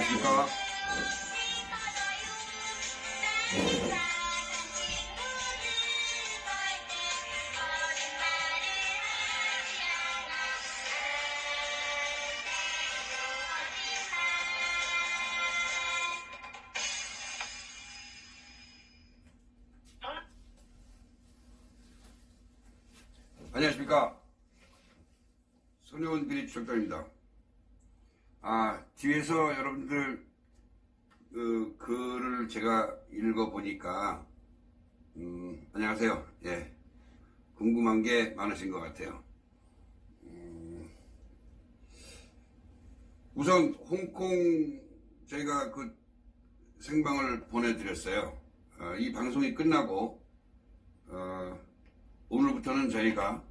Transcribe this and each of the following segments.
안녕하십니까. 안녕하십니까. 손혜원 비리 추적자입니다. 뒤에서 여러분들 글을 제가 읽어보니까 안녕하세요. 예, 궁금한 게 많으신 것 같아요. 우선 홍콩 저희가 그 생방을 보내드렸어요. 이 방송이 끝나고 오늘부터는 저희가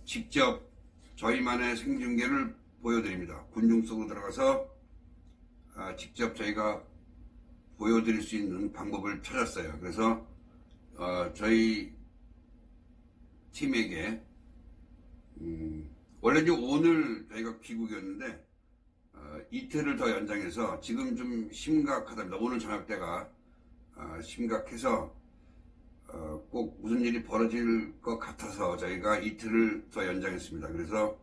직접 저희만의 생중계를 보여드립니다. 군중 속으로 들어가서 직접 저희가 보여드릴 수 있는 방법을 찾았어요. 그래서 저희 팀에게 원래 이제 오늘 저희가 귀국이었는데 이틀을 더 연장해서 지금 좀 심각하답니다. 오늘 저녁 때가 심각해서 꼭 무슨 일이 벌어질 것 같아서 저희가 이틀을 더 연장했습니다. 그래서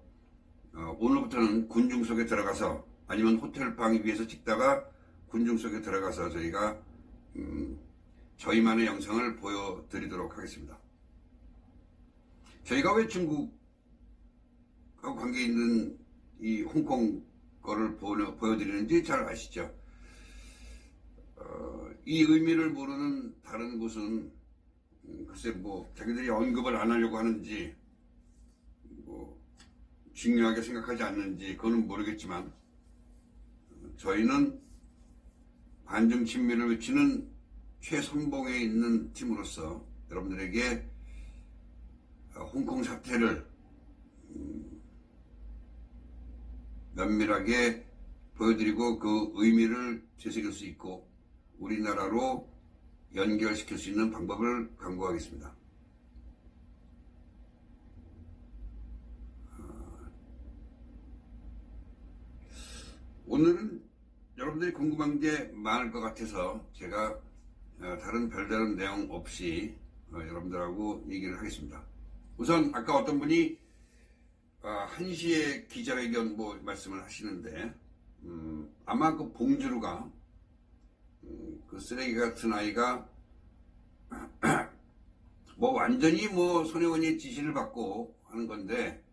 오늘부터는 군중 속에 들어가서 아니면 호텔방 위에서 찍다가 군중 속에 들어가서 저희가 저희만의 영상을 보여드리도록 하겠습니다. 저희가 왜 중국하고 관계 있는 이 홍콩 거를 보여드리는지 잘 아시죠? 이 의미를 모르는 다른 곳은 글쎄 뭐 자기들이 언급을 안 하려고 하는지 뭐 중요하게 생각하지 않는지 그거는 모르겠지만 저희는 반중 친미를 외치는 최선봉에 있는 팀으로서 여러분들에게 홍콩 사태를 면밀하게 보여드리고 그 의미를 되새길 수 있고 우리나라로 연결시킬 수 있는 방법을 강구하겠습니다. 오늘은 여러분들이 궁금한 게 많을 것 같아서 제가 다른 별다른 내용 없이 여러분들하고 얘기를 하겠습니다. 우선 아까 어떤 분이 1시에 기자회견 뭐 말씀을 하시는데 아마 그 봉주루가 그 쓰레기 같은 아이가 뭐 완전히 뭐 손혜원이 지시를 받고 하는 건데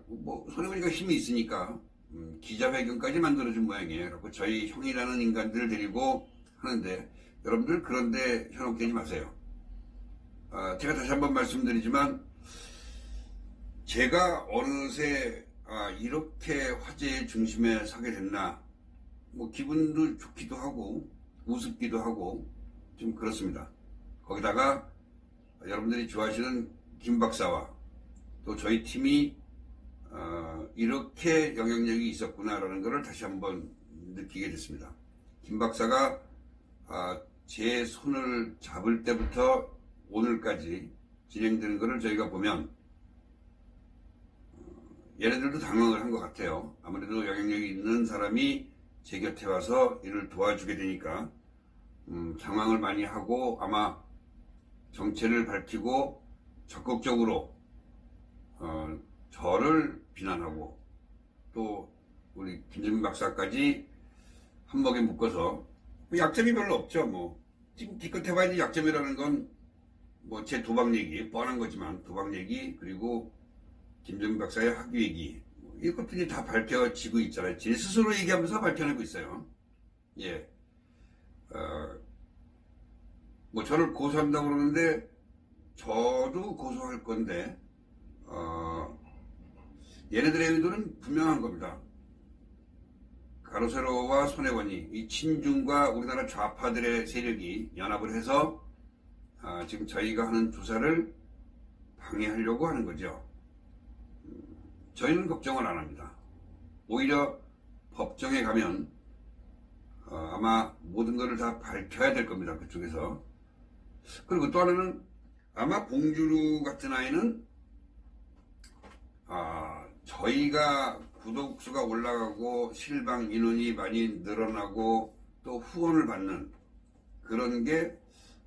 뭐 손혜원이가 힘이 있으니까 기자회견까지 만들어준 모양이에요. 그래서 저희 형이라는 인간들을 데리고 하는데 여러분들 그런데 현혹 되지 마세요. 제가 다시 한번 말씀드리지만 제가 어느새 이렇게 화제의 중심에 서게 됐나 뭐 기분도 좋기도 하고 우습기도 하고 좀 그렇습니다. 거기다가 여러분들이 좋아하시는 김 박사와 또 저희 팀이 이렇게 영향력이 있었구나라는 것을 다시 한번 느끼게 됐습니다. 김 박사가 제 손을 잡을 때부터 오늘까지 진행되는 것을 저희가 보면 얘네들도 당황을 한 것 같아요. 아무래도 영향력이 있는 사람이 제 곁에 와서 이를 도와주게 되니까 당황을 많이 하고 아마 정체를 밝히고 적극적으로 저를 비난하고 또 우리 김재민 박사까지 한몫에 묶어서 약점이 별로 없죠. 뭐 지금 기껏 해봐야지 약점이라는 건 뭐 제 도박 얘기 뻔한 거지만 도박 얘기 그리고 김재민 박사의 학위 얘기 이것들이 다 밝혀지고 있잖아요. 제 스스로 얘기하면서 밝혀내고 있어요. 예. 뭐 저를 고소한다고 그러는데 저도 고소할 건데 얘네들의 의도는 분명한 겁니다. 가로세로와 손혜원이 이 친중과 우리나라 좌파들의 세력이 연합을 해서 지금 저희가 하는 조사를 방해하려고 하는 거죠. 저희는 걱정을 안 합니다. 오히려 법정에 가면 아마 모든 것을 다 밝혀야 될 겁니다. 그쪽에서. 그리고 또 하나는 아마 봉주루 같은 아이는 저희가 구독수가 올라가고 실방 인원이 많이 늘어나고 또 후원을 받는 그런 게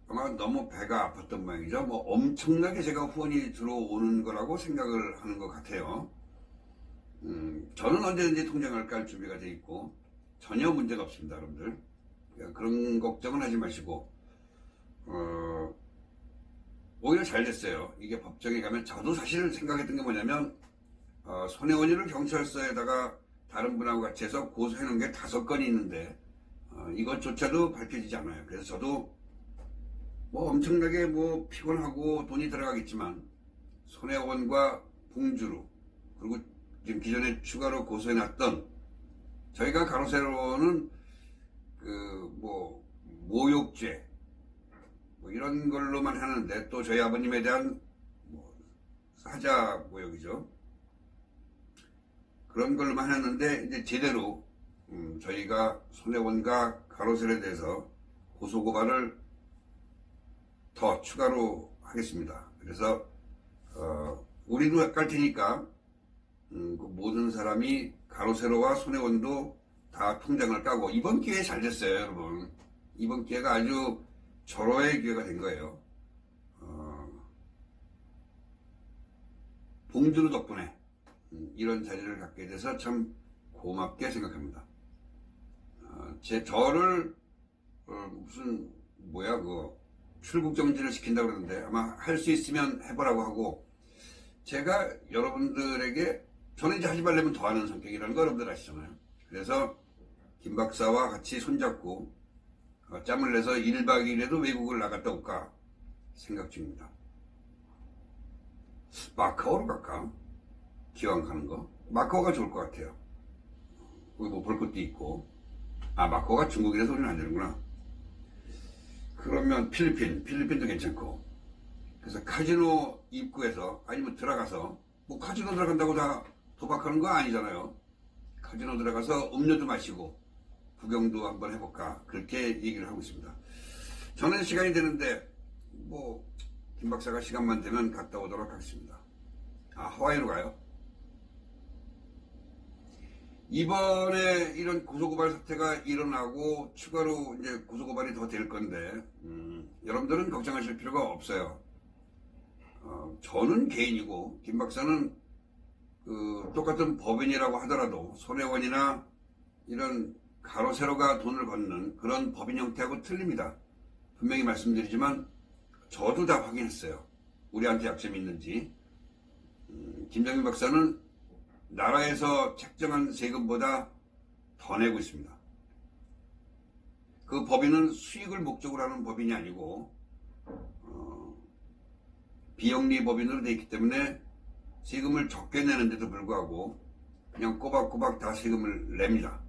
아마 너무 배가 아팠던 모양이죠. 뭐 엄청나게 제가 후원이 들어오는 거라고 생각을 하는 것 같아요. 저는 언제든지 통장을 깔 준비가 돼 있고 전혀 문제가 없습니다, 여러분들. 그러니까 그런 걱정은 하지 마시고 오히려 잘 됐어요. 이게 법정에 가면 저도 사실 생각했던 게 뭐냐면 손혜원이를 경찰서에다가 다른 분하고 같이 해서 고소해 놓은 게 5건이 있는데 이것조차도 밝혀지지 않아요. 그래서 저도 뭐 엄청나게 뭐 피곤하고 돈이 들어가겠지만 손혜원과 봉주루 그리고 지금 기존에 추가로 고소해 놨던 저희가 가로세로는 그 뭐 모욕죄 뭐 이런 걸로만 하는데 또 저희 아버님에 대한 뭐 사자 모욕이죠. 그런 걸로만 했는데 이제 제대로 저희가 손혜원과 가로셀에 대해서 고소고발을 더 추가로 하겠습니다. 그래서 우리도 깔 테니까 그 모든 사람이 가로세로와 손혜원도 다 통장을 까고 이번 기회에 잘 됐어요, 여러분. 이번 기회가 아주 절호의 기회가 된 거예요. 봉주루 덕분에 이런 자리를 갖게 돼서 참 고맙게 생각합니다. 저를 무슨 뭐야 그거 출국 정지를 시킨다고 그러는데 아마 할 수 있으면 해보라고 하고 제가 여러분들에게 저는 이제 하지 말려면 더 하는 성격이라는 거 여러분들 아시잖아요. 그래서 김 박사와 같이 손잡고 짬을 내서 1박 2일에도 외국을 나갔다 올까 생각 중입니다. 마카오로 갈까? 기왕 가는 거. 마카오가 좋을 것 같아요. 거기 뭐 볼 것도 있고. 마카오가 중국이라서 우리는 안 되는구나. 그러면 필리핀도 괜찮고. 그래서 카지노 입구에서 아니면 들어가서 뭐 카지노 들어간다고 다 도박하는 거 아니잖아요. 카지노 들어가서 음료도 마시고 구경도 한번 해볼까 그렇게 얘기를 하고 있습니다. 저는 시간이 되는데 뭐 김 박사가 시간만 되면 갔다 오도록 하겠습니다. 하와이로 가요? 이번에 이런 고소고발 사태가 일어나고 추가로 이제 고소고발이 더 될 건데 여러분들은 걱정하실 필요가 없어요. 저는 개인이고 김 박사는 그 똑같은 법인이라고 하더라도 손혜원이나 이런 가로세로가 돈을 받는 그런 법인 형태하고 틀립니다. 분명히 말씀드리지만 저도 다 확인했어요. 우리한테 약점이 있는지. 김정민 박사는 나라에서 책정한 세금보다 더 내고 있습니다. 그 법인은 수익을 목적으로 하는 법인이 아니고 비영리 법인으로 되어 있기 때문에 세금을 적게 내는데도 불구하고 그냥 꼬박꼬박 다 세금을 냅니다.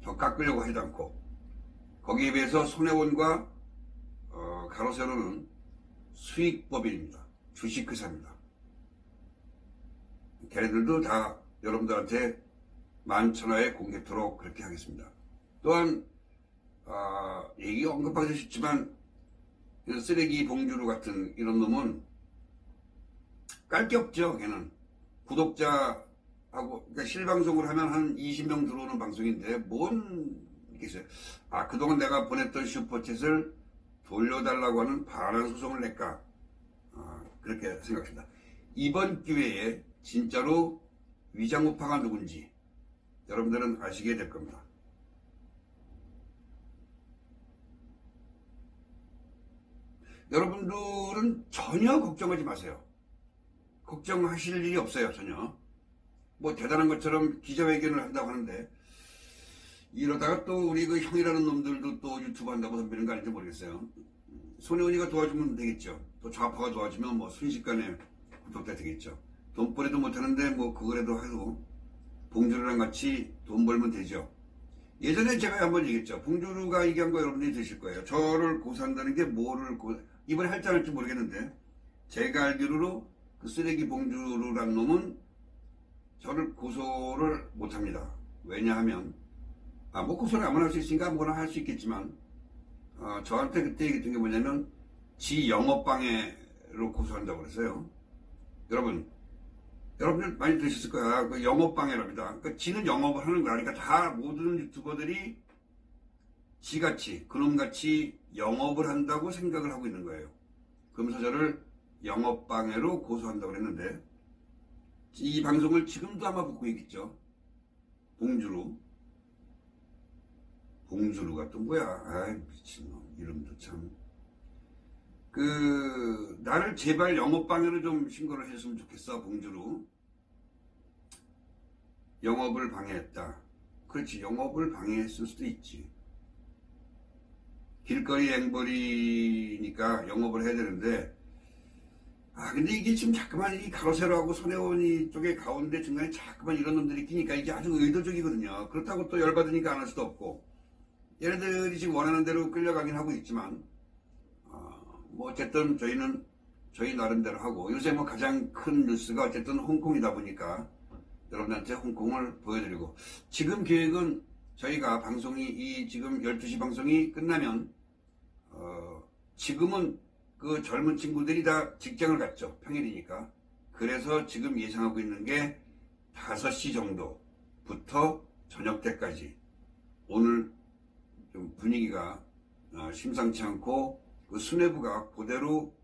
더 깎으려고 하지 않고. 거기에 비해서 손혜원과 가로세로는 수익법인입니다. 주식회사입니다. 걔네들도 다 여러분들한테 만천하에 공개토록 그렇게 하겠습니다. 또한 얘기 언급하기 싫지만 쓰레기 봉주루 같은 이런 놈은 깔 게 없죠. 걔는 구독자하고 그러니까 실방송을 하면 한 20명 들어오는 방송인데 뭔 있겠어요. 그동안 내가 보냈던 슈퍼챗을 돌려달라고 하는 반환 소송을 낼까 그렇게 생각합니다. 이번 기회에 진짜로 위장우파가 누군지 여러분들은 아시게 될 겁니다. 여러분들은 전혀 걱정하지 마세요. 걱정하실 일이 없어요. 전혀. 뭐 대단한 것처럼 기자회견을 한다고 하는데 이러다가 또 우리 그 형이라는 놈들도 또 유튜브 한다고 덤비는 거 아닌지 모르겠어요. 손혜원이가 도와주면 되겠죠. 또 좌파가 도와주면 뭐 순식간에 구독자 되겠죠. 돈벌이도 못하는데 뭐 그거라도 하고 봉주루랑 같이 돈 벌면 되죠. 예전에 제가 한번 얘기했죠. 봉주루가 얘기한 거 여러분들이 드실 거예요. 저를 고소한다는 게 뭐를 이번에 할지 안 할지 모르겠는데 제가 알기로 그 쓰레기 봉주루란 놈은 저를 고소를 못합니다. 왜냐하면 뭐 고소를 아무나 할 수 있으니까 아무거나 할 수 있겠지만 저한테 그때 얘기했던 게 뭐냐면 지 영업방해로 고소한다고 그랬어요. 여러분 여러분들 많이 들으셨을 거야. 그 영업방해랍니다. 그러니까 지는 영업을 하는 거야. 그러니까 다 모든 유튜버들이 지같이, 그놈같이 영업을 한다고 생각을 하고 있는 거예요. 그러면서 저를 영업방해로 고소한다고 그랬는데, 이 방송을 지금도 아마 보고 있겠죠. 봉주루. 봉주루가 또 뭐야. 아이, 미친놈. 이름도 참. 나를 제발 영업방해로 좀 신고를 해줬으면 좋겠어, 봉주루. 영업을 방해했다. 그렇지, 영업을 방해했을 수도 있지. 길거리 앵벌이니까 영업을 해야 되는데, 근데 이게 지금 자꾸만 이 가로세로하고 손혜원이 쪽에 가운데 중간에 자꾸만 이런 놈들이 끼니까 이게 아주 의도적이거든요. 그렇다고 또 열받으니까 안 할 수도 없고, 얘네들이 지금 원하는 대로 끌려가긴 하고 있지만, 뭐 어쨌든 저희는 저희 나름대로 하고, 요새 뭐 가장 큰 뉴스가 어쨌든 홍콩이다 보니까 여러분한테 홍콩을 보여드리고, 지금 계획은 저희가 방송이 이 지금 12시 방송이 끝나면 지금은 그 젊은 친구들이 다 직장을 갔죠. 평일이니까. 그래서 지금 예상하고 있는 게 5시 정도부터 저녁 때까지, 오늘 좀 분위기가 심상치 않고 그 수뇌부가 그대로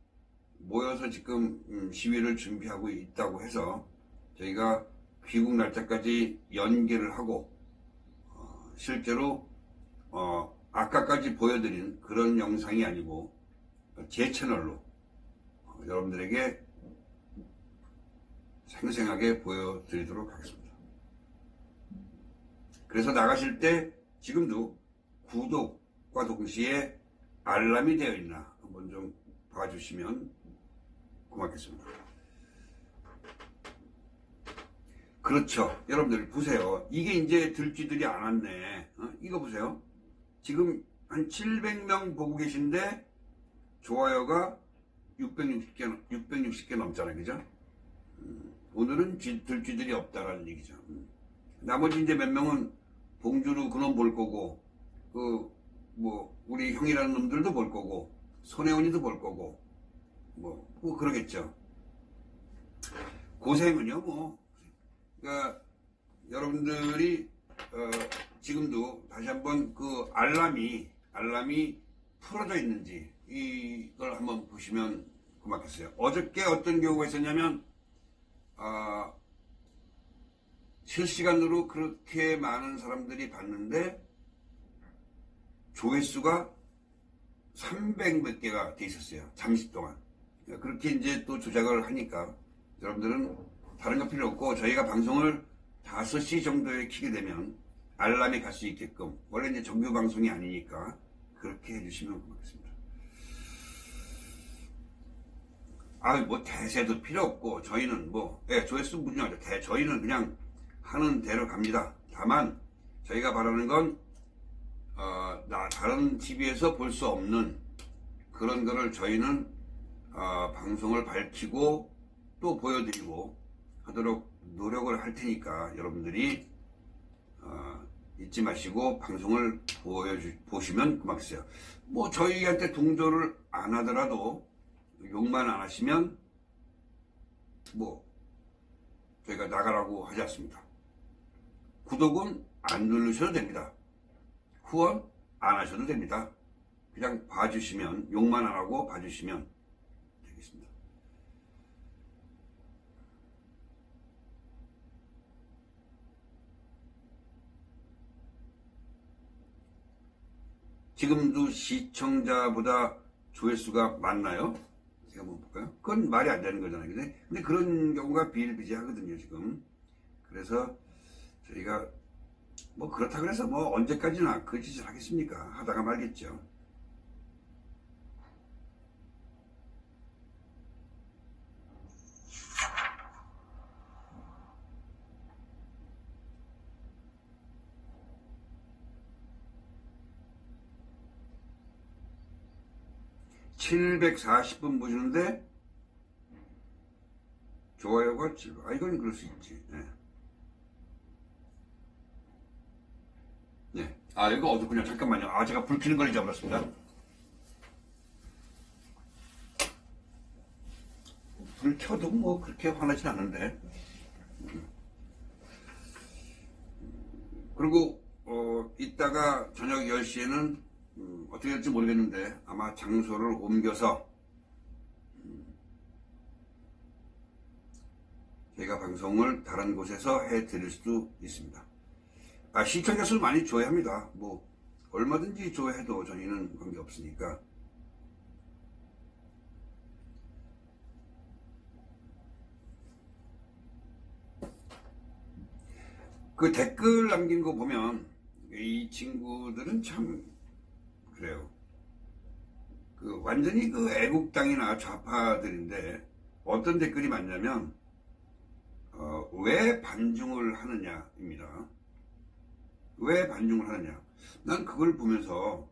모여서 지금 시위를 준비하고 있다고 해서 저희가 귀국 날짜까지 연계를 하고 실제로 아까까지 보여드린 그런 영상이 아니고 제 채널로 여러분들에게 생생하게 보여드리도록 하겠습니다. 그래서 나가실 때 지금도 구독과 동시에 알람이 되어 있나 한번 좀 봐주시면 고맙겠습니다. 그렇죠. 여러분들 보세요. 이게 이제 들쥐들이 안 왔네. 이거 보세요. 지금 한 700명 보고 계신데 좋아요가 660개 넘잖아요. 그죠? 오늘은 들쥐들이 없다라는 얘기죠. 나머지 이제 몇 명은 봉주루 그놈 볼 거고, 우리 형이라는 놈들도 볼 거고, 손혜원이도 볼 거고, 뭐 그러겠죠. 고생은요, 그러니까 여러분들이 지금도 다시 한번 그 알람이 풀어져 있는지 이걸 한번 보시면 고맙겠어요. 어저께 어떤 경우가 있었냐면 실시간으로 그렇게 많은 사람들이 봤는데 조회수가 300몇 개가 돼 있었어요. 잠시 동안. 그렇게 이제 또 조작을 하니까 여러분들은 다른 거 필요 없고, 저희가 방송을 5시 정도에 켜게 되면 알람이 갈 수 있게끔, 원래 이제 정규 방송이 아니니까 그렇게 해주시면 고맙겠습니다. 뭐 대세도 필요 없고, 저희는 조회수 문제죠. 저희는 그냥 하는 대로 갑니다. 다만 저희가 바라는 건 다른 TV에서 볼 수 없는 그런 거를 저희는 방송을 밝히고 또 보여드리고 하도록 노력을 할 테니까 여러분들이 잊지 마시고 방송을 보시면 고맙겠어요. 저희한테 동조를 안 하더라도 욕만 안 하시면 저희가 나가라고 하지 않습니다. 구독은 안 누르셔도 됩니다. 후원 안 하셔도 됩니다. 그냥 봐주시면, 욕만 안 하고 봐주시면 되겠습니다. 지금도 시청자보다 조회수가 많나요? 제가 한번 볼까요? 그건 말이 안 되는 거잖아요. 근데 그런 경우가 비일비재하거든요, 지금. 그래서 저희가 그렇다 그래서 언제까지나 그 짓을 하겠습니까? 하다가 말겠죠. (740분) 보시는데 좋아요가 7. 이건 그럴 수 있지. 네. 이거 어디구나. 잠깐만요. 제가 불 켜는 걸 잊어버렸습니다. 불 켜도 그렇게 화나진 않는데. 그리고 이따가 저녁 10시에는 어떻게 될지 모르겠는데 아마 장소를 옮겨서 저희가 방송을 다른 곳에서 해드릴 수도 있습니다. 시청자 수 많이 조회합니다. 뭐 얼마든지 조회해도 저희는 관계없으니까. 그 댓글 남긴 거 보면 이 친구들은 참 그래요. 그 완전히 그 애국당이나 좌파들인데 어떤 댓글이 많냐면 왜 반중을 하느냐입니다. 왜 반중을 하느냐. 난 그걸 보면서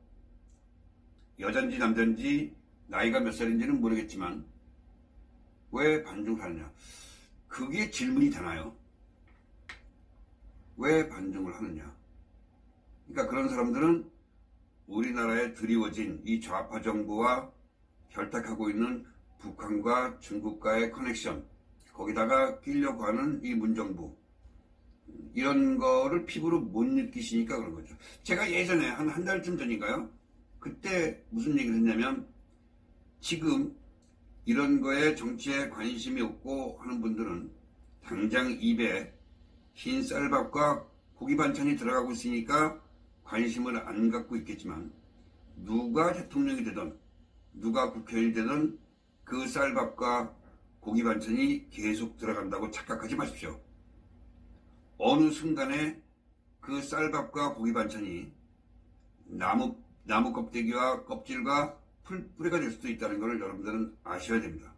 여잔지 남잔지 나이가 몇 살인지는 모르겠지만 왜 반중을 하느냐. 그게 질문이 되나요? 왜 반중을 하느냐. 그러니까 그런 사람들은 우리나라에 드리워진 이 좌파 정부와 결탁하고 있는 북한과 중국과의 커넥션, 거기다가 끼려고 하는 이 문정부, 이런 거를 피부로 못 느끼시니까 그런 거죠. 제가 예전에 한 달쯤 전인가요? 그때 무슨 얘기를 했냐면, 지금 이런 거에 정치에 관심이 없고 하는 분들은 당장 입에 흰 쌀밥과 고기 반찬이 들어가고 있으니까 관심을 안 갖고 있겠지만, 누가 대통령이 되든 누가 국회의원이 되든 그 쌀밥과 고기 반찬이 계속 들어간다고 착각하지 마십시오. 어느 순간에 그 쌀밥과 고기 반찬이 나무 껍데기와 껍질과 풀뿌리가 될 수도 있다는 것을 여러분들은 아셔야 됩니다.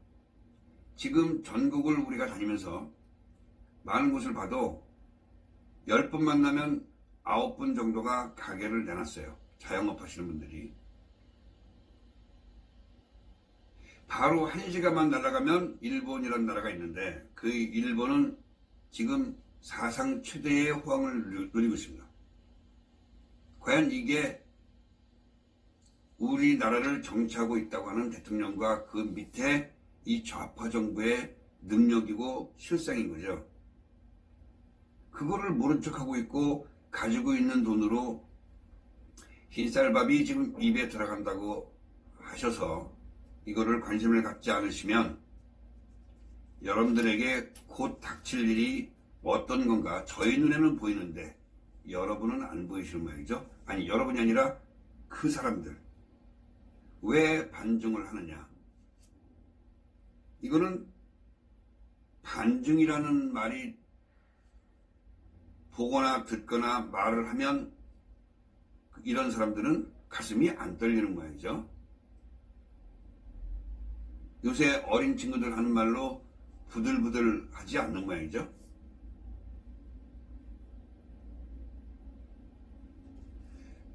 지금 전국을 우리가 다니면서 많은 곳을 봐도 10분 만나면 9분 정도가 가게를 내놨어요. 자영업 하시는 분들이. 바로 1시간만 날아가면 일본이라는 나라가 있는데 그 일본은 지금 사상 최대의 호황을 누리고 있습니다. 과연 이게 우리나라를 정치하고 있다고 하는 대통령과 그 밑에 이 좌파 정부의 능력이고 실상인 거죠. 그거를 모른 척하고 있고 가지고 있는 돈으로 흰쌀밥이 지금 입에 들어간다고 하셔서 이거를 관심을 갖지 않으시면 여러분들에게 곧 닥칠 일이 어떤 건가 저희 눈에는 보이는데 여러분은 안 보이시는 모양이죠. 아니, 여러분이 아니라 그 사람들. 왜 반중을 하느냐. 이거는 반중이라는 말이 보거나 듣거나 말을 하면 이런 사람들은 가슴이 안 떨리는 모양이죠. 요새 어린 친구들 하는 말로 부들부들 하지 않는 모양이죠.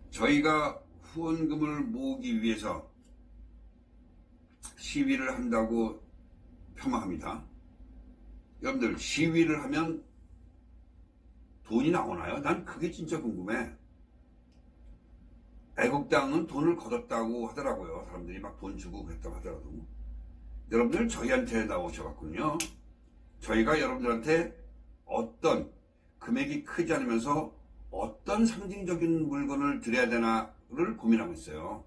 저희가 후원금을 모으기 위해서 시위를 한다고 폄하합니다. 여러분들, 시위를 하면 돈이 나오나요? 난 그게 진짜 궁금해. 애국당은 돈을 거뒀다고 하더라고요. 사람들이 막 돈 주고 그랬다고 하더라도. 여러분들 저희한테 나오셔갖군요. 저희가 여러분들한테 어떤 금액이 크지 않으면서 어떤 상징적인 물건을 드려야 되나를 고민하고 있어요.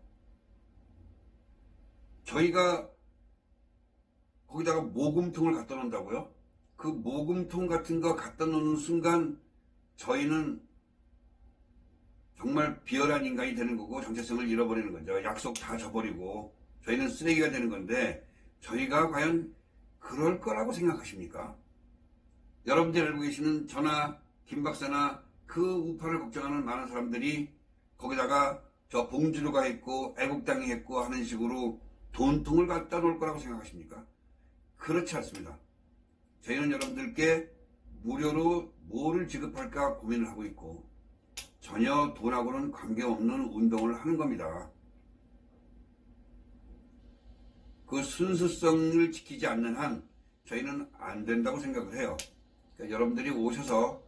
저희가 거기다가 모금통을 갖다 놓는다고요? 그 모금통 같은 거 갖다 놓는 순간 저희는 정말 비열한 인간이 되는 거고 정체성을 잃어버리는 거죠. 약속 다 저버리고 저희는 쓰레기가 되는 건데 저희가 과연 그럴 거라고 생각하십니까? 여러분들이 알고 계시는 저나 김 박사나 그 우파를 걱정하는 많은 사람들이 거기다가 저 봉준호가 했고 애국당이 했고 하는 식으로 돈통을 갖다 놓을 거라고 생각하십니까? 그렇지 않습니다. 저희는 여러분들께 무료로 뭐를 지급할까 고민을 하고 있고 전혀 돈하고는 관계없는 운동을 하는 겁니다. 그 순수성을 지키지 않는 한 저희는 안 된다고 생각을 해요. 그러니까 여러분들이 오셔서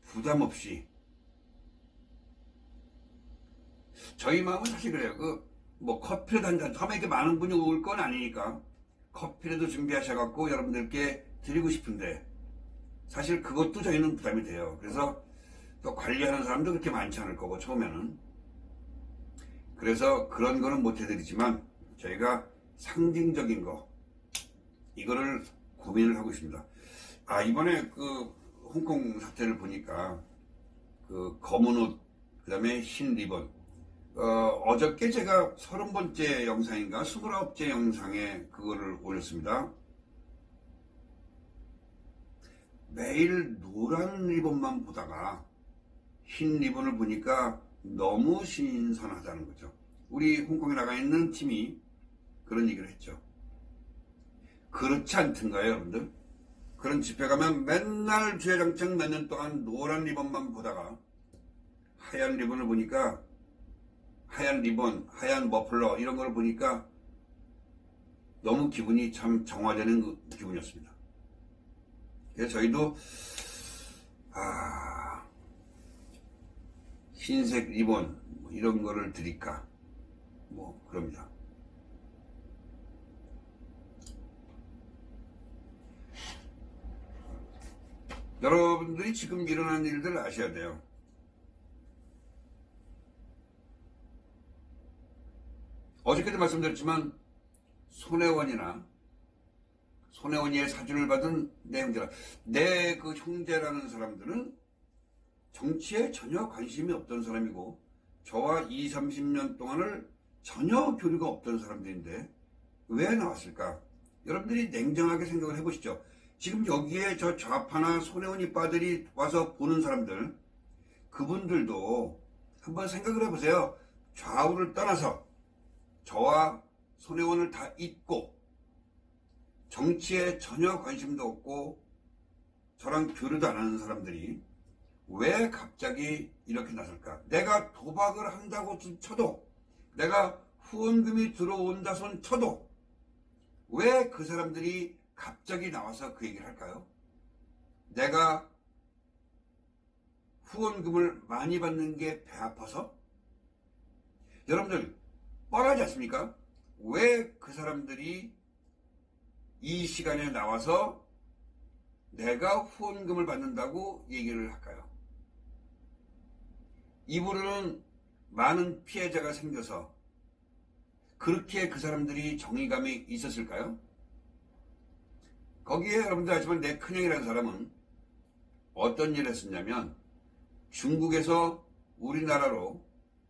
부담 없이, 저희 마음은 사실 그래요. 뭐 커피라도 한 잔, 처음에 이렇게 많은 분이 올 건 아니니까 커피라도 준비하셔갖고 여러분들께 드리고 싶은데 사실 그것도 저희는 부담이 돼요. 그래서 또 관리하는 사람도 그렇게 많지 않을 거고 처음에는. 그래서 그런 거는 못 해드리지만 저희가 상징적인 거 이거를 고민을 하고 있습니다. 이번에 그 홍콩 사태를 보니까 그 검은 옷 그다음에 흰 리본 어저께 제가 30번째 영상인가 29째 영상에 그거를 올렸습니다. 매일 노란 리본만 보다가 흰 리본을 보니까 너무 신선하다는 거죠. 우리 홍콩에 나가 있는 팀이 그런 얘기를 했죠. 그렇지 않던가요, 여러분들? 그런 집회 가면 맨날 주야장창 몇 년 동안 노란 리본만 보다가 하얀 리본을 보니까 하얀 리본, 하얀 머플러 이런 걸 보니까 너무 기분이 참 정화되는 그 기분이었습니다. 그래서 저희도 흰색 리본 이런 거를 드릴까 그럽니다. 여러분들이 지금 일어난 일들 아셔야 돼요. 어저께도 말씀드렸지만 손혜원이나 손혜원이의 사주를 받은 내 형제라, 내 그 형제라는 사람들은 정치에 전혀 관심이 없던 사람이고 저와 20, 30년 동안을 전혀 교류가 없던 사람들인데 왜 나왔을까? 여러분들이 냉정하게 생각을 해보시죠. 지금 여기에 저 좌파나 손혜원 이빠들이 와서 보는 사람들, 그분들도 한번 생각을 해보세요. 좌우를 떠나서 저와 손혜원을 다 잊고 정치에 전혀 관심도 없고 저랑 교류도 안 하는 사람들이 왜 갑자기 이렇게 나설까? 내가 도박을 한다고 쳐도, 내가 후원금이 들어온다 손 쳐도 왜 그 사람들이 갑자기 나와서 그 얘기를 할까요? 내가 후원금을 많이 받는 게 배 아파서? 여러분들 뻔하지 않습니까? 왜 그 사람들이 이 시간에 나와서 내가 후원금을 받는다고 얘기를 할까요? 입으로는 많은 피해자가 생겨서 그렇게 그 사람들이 정의감이 있었을까요? 거기에 여러분들 아시지만 내 큰형이라는 사람은 어떤 일을 했었냐면 중국에서 우리나라로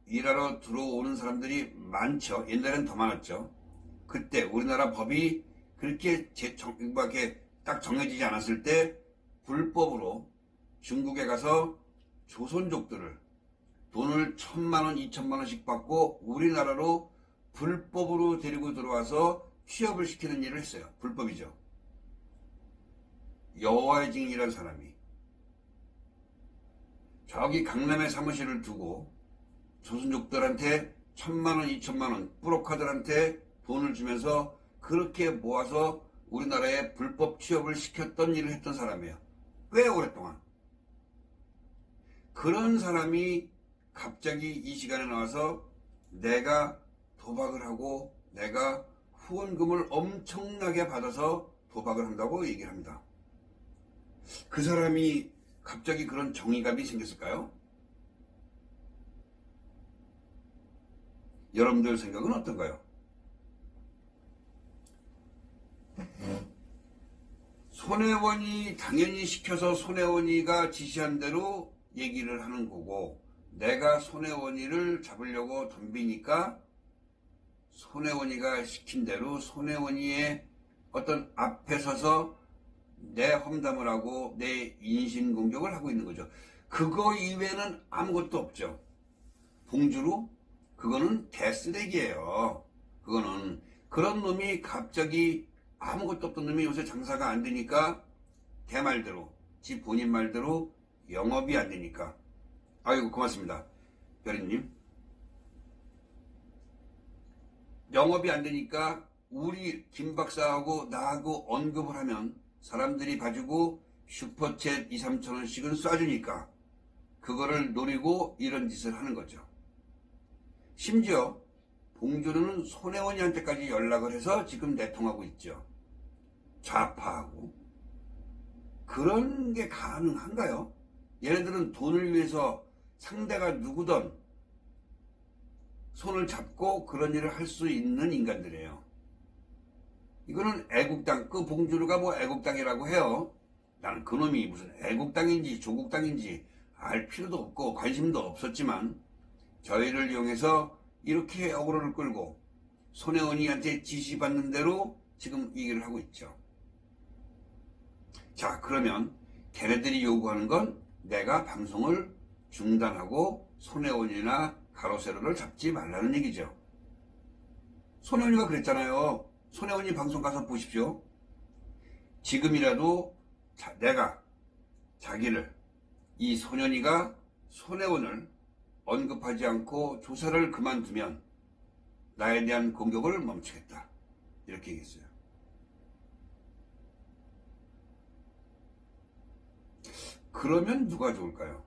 일하러 들어오는 사람들이 많죠. 옛날엔 더 많았죠. 그때 우리나라 법이 그렇게 딱 정해지지 않았을 때 불법으로 중국에 가서 조선족들을 돈을 1,000만원, 2,000만원씩 받고 우리나라로 불법으로 데리고 들어와서 취업을 시키는 일을 했어요. 불법이죠. 여호와의 증인이라는 사람이 저기 강남에 사무실을 두고 조선족들한테 1,000만원, 2,000만원 뿌로카들한테 돈을 주면서 그렇게 모아서 우리나라에 불법 취업을 시켰던 일을 했던 사람이에요. 꽤 오랫동안. 그런 사람이 갑자기 이 시간에 나와서 내가 도박을 하고 내가 후원금을 엄청나게 받아서 도박을 한다고 얘기를 합니다. 그 사람이 갑자기 그런 정의감이 생겼을까요? 여러분들 생각은 어떤가요? 손혜원이 당연히 시켜서 손혜원이가 지시한 대로 얘기를 하는 거고 내가 손혜원이를 잡으려고 덤비니까 손혜원이가 시킨 대로 손혜원이의 어떤 앞에 서서 내 험담을 하고 내 인신공격을 하고 있는 거죠. 그거 이외에는 아무것도 없죠. 봉주루? 그거는 대쓰레기예요. 그거는 그런 놈이 갑자기 아무것도 없던 놈이 요새 장사가 안 되니까 걔 말대로 지 본인 말대로 영업이 안 되니까 아이고 고맙습니다. 별이님. 영업이 안 되니까 우리 김 박사하고 나하고 언급을 하면 사람들이 봐주고 슈퍼챗 2, 3천원씩은 쏴주니까 그거를 노리고 이런 짓을 하는 거죠. 심지어 봉준호는 손혜원이한테까지 연락을 해서 지금 내통하고 있죠. 좌파하고. 그런 게 가능한가요? 얘네들은 돈을 위해서 상대가 누구든 손을 잡고 그런 일을 할 수 있는 인간들이에요. 이거는 애국당, 그 봉주르가 뭐 애국당이라고 해요. 나는 그놈이 무슨 애국당인지 조국당인지 알 필요도 없고 관심도 없었지만 저희를 이용해서 이렇게 어그로를 끌고 손혜원이한테 지시받는 대로 지금 이 일을 하고 있죠. 자, 그러면 걔네들이 요구하는 건 내가 방송을 중단하고 손혜원이나 가로세로를 잡지 말라는 얘기죠. 손혜원이가 그랬잖아요. 손혜원이 방송 가서 보십시오. 지금이라도 내가 자기를, 이 소년이가 손혜원을 언급하지 않고 조사를 그만두면 나에 대한 공격을 멈추겠다, 이렇게 얘기했어요. 그러면 누가 좋을까요?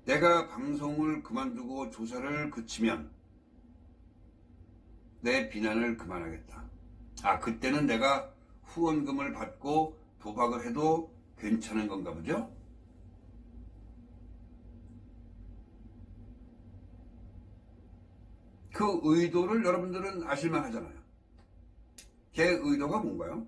내가 방송을 그만두고 조사를 그치면 내 비난을 그만하겠다. 아, 그때는 내가 후원금을 받고 도박을 해도 괜찮은 건가 보죠? 그 의도를 여러분들은 아실만 하잖아요. 걔 의도가 뭔가요?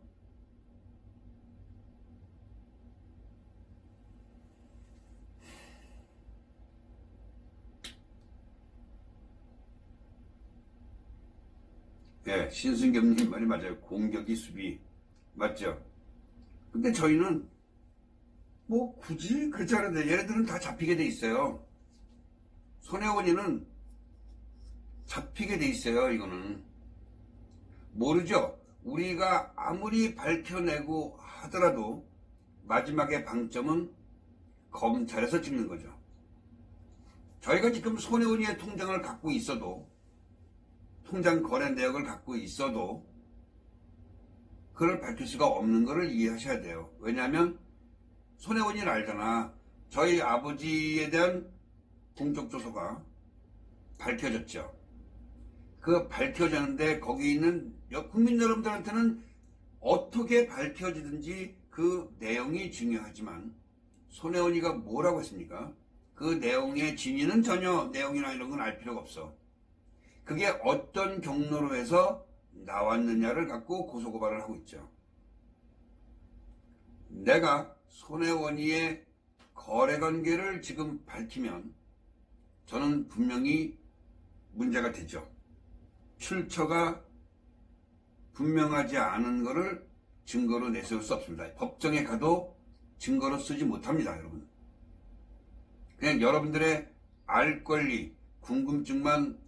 예, 신승겸님 말이 맞아요. 공격이 수비. 맞죠? 근데 저희는 뭐 굳이 그렇지 않은데 얘네들은 다 잡히게 돼 있어요. 손혜원이는 잡히게 돼 있어요. 이거는 모르죠. 우리가 아무리 밝혀내고 하더라도 마지막에 방점은 검찰에서 찍는 거죠. 저희가 지금 손혜원이의 통장을 갖고 있어도, 통장 거래 내역을 갖고 있어도 그걸 밝힐 수가 없는 것을 이해하셔야 돼요. 왜냐하면 손혜원이는 알잖아. 저희 아버지에 대한 공적 조서가 밝혀졌죠. 그 밝혀졌는데 거기 있는 국민 여러분들한테는 어떻게 밝혀지든지 그 내용이 중요하지만 손혜원이가 뭐라고 했습니까? 그 내용의 진위는 전혀 내용이나 이런 건 알 필요가 없어. 그게 어떤 경로로 해서 나왔느냐를 갖고 고소고발을 하고 있죠. 내가 손혜원이의 거래관계를 지금 밝히면 저는 분명히 문제가 되죠. 출처가 분명하지 않은 것을 증거로 내세울 수 없습니다. 법정에 가도 증거로 쓰지 못합니다, 여러분. 그냥 여러분들의 알 권리, 궁금증만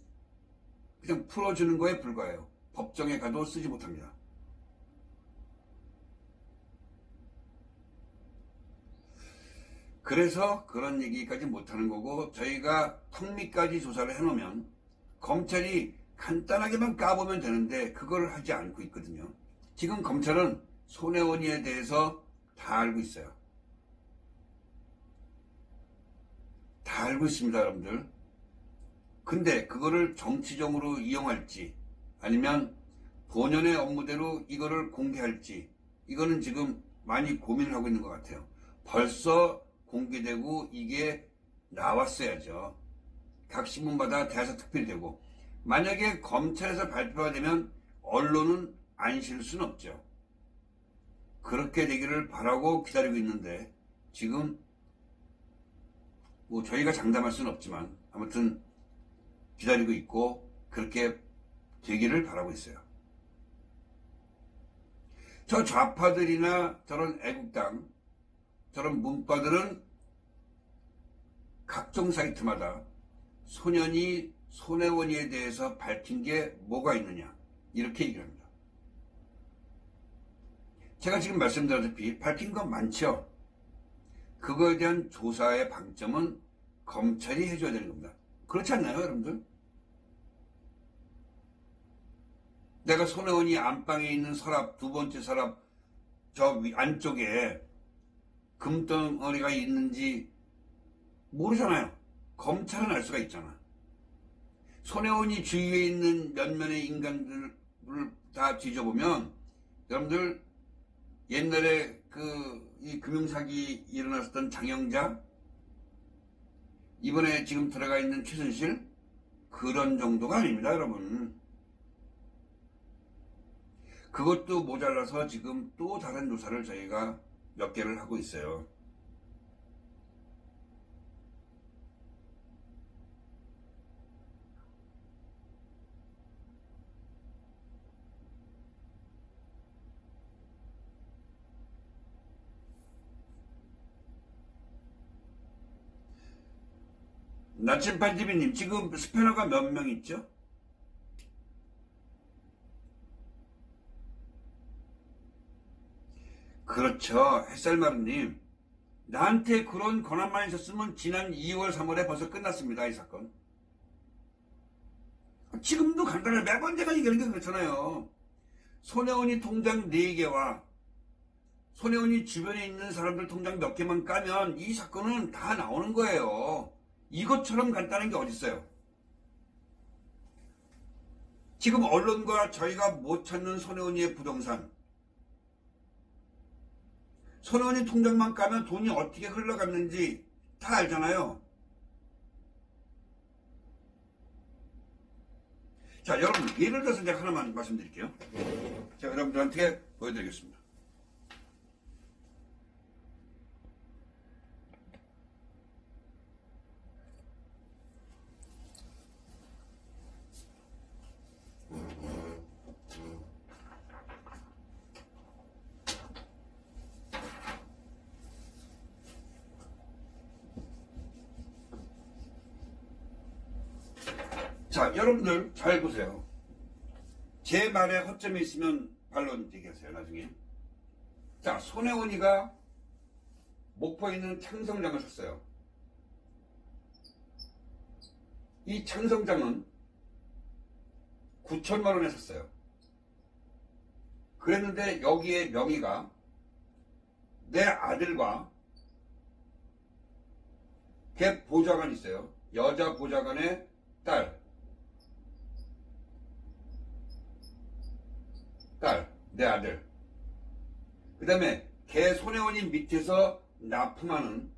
그냥 풀어주는 거에 불과해요. 법정에 가도 쓰지 못합니다. 그래서 그런 얘기까지 못하는 거고, 저희가 턱밑까지 조사를 해놓으면 검찰이 간단하게만 까보면 되는데 그걸 하지 않고 있거든요. 지금 검찰은 손혜원이에 대해서 다 알고 있어요. 다 알고 있습니다, 여러분들. 근데 그거를 정치적으로 이용할지 아니면 본연의 업무대로 이거를 공개할지, 이거는 지금 많이 고민을 하고 있는 것 같아요. 벌써 공개되고 이게 나왔어야죠. 각 신문마다 대사특필이 되고, 만약에 검찰에서 발표가 되면 언론은 안 실 수는 없죠. 그렇게 되기를 바라고 기다리고 있는데 지금 뭐 저희가 장담할 수는 없지만 아무튼 기다리고 있고 그렇게 되기를 바라고 있어요. 저 좌파들이나 저런 애국당, 저런 문파들은 각종 사이트마다 손혜원이에 대해서 밝힌 게 뭐가 있느냐, 이렇게 얘기를 합니다. 제가 지금 말씀드렸다시피 밝힌 건 많죠. 그거에 대한 조사의 방점은 검찰이 해줘야 되는 겁니다. 그렇지 않나요, 여러분들? 내가 손혜원이 안방에 있는 서랍, 두 번째 서랍 저 안쪽에 금덩어리가 있는지 모르잖아요. 검찰은 알 수가 있잖아. 손혜원이 주위에 있는 몇몇의 인간들을 다 뒤져보면 여러분들 옛날에 이 금융사기 일어났었던 장영자, 이번에 지금 들어가 있는 최순실, 그런 정도가 아닙니다, 여러분. 그것도 모자라서 지금 또 다른 조사를 저희가 몇 개를 하고 있어요. 나침반지비님, 지금 스패너가 몇 명 있죠? 그렇죠. 햇살마루님. 나한테 그런 권한만 있었으면 지난 2월, 3월에 벌써 끝났습니다, 이 사건. 지금도 간단해. 매번 제가 얘기하는 게 그렇잖아요. 손혜원이 통장 4개와 손혜원이 주변에 있는 사람들 통장 몇 개만 까면 이 사건은 다 나오는 거예요. 이것처럼 간단한 게 어딨어요. 지금 언론과 저희가 못 찾는 손혜원이의 부동산, 손혜원이 통장만 까면 돈이 어떻게 흘러갔는지 다 알잖아요. 자, 여러분, 예를 들어서 제가 하나만 말씀드릴게요. 제가 여러분들한테 보여드리겠습니다. 자, 여러분들 잘 보세요. 제 말에 허점이 있으면 반론 얘기하세요, 나중에. 자, 손혜원이가 목포에 있는 창성장을 샀어요. 이 창성장은 9천만 원에 샀어요. 그랬는데 여기에 명의가 내 아들과 걔 보좌관 있어요. 여자 보좌관의 딸, 내 아들. 그 다음에 걔 손혜원이 밑에서 납품하는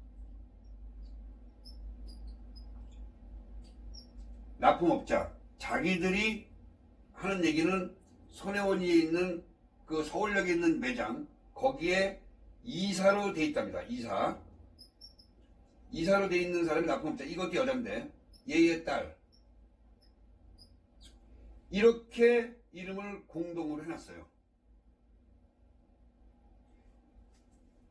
납품업자. 자기들이 하는 얘기는 손혜원이에 있는 그 서울역에 있는 매장, 거기에 이사로 돼 있답니다. 이사로 돼 있는 사람이 납품업자. 이것도 여잔데 얘의 딸. 이렇게 이름을 공동으로 해놨어요.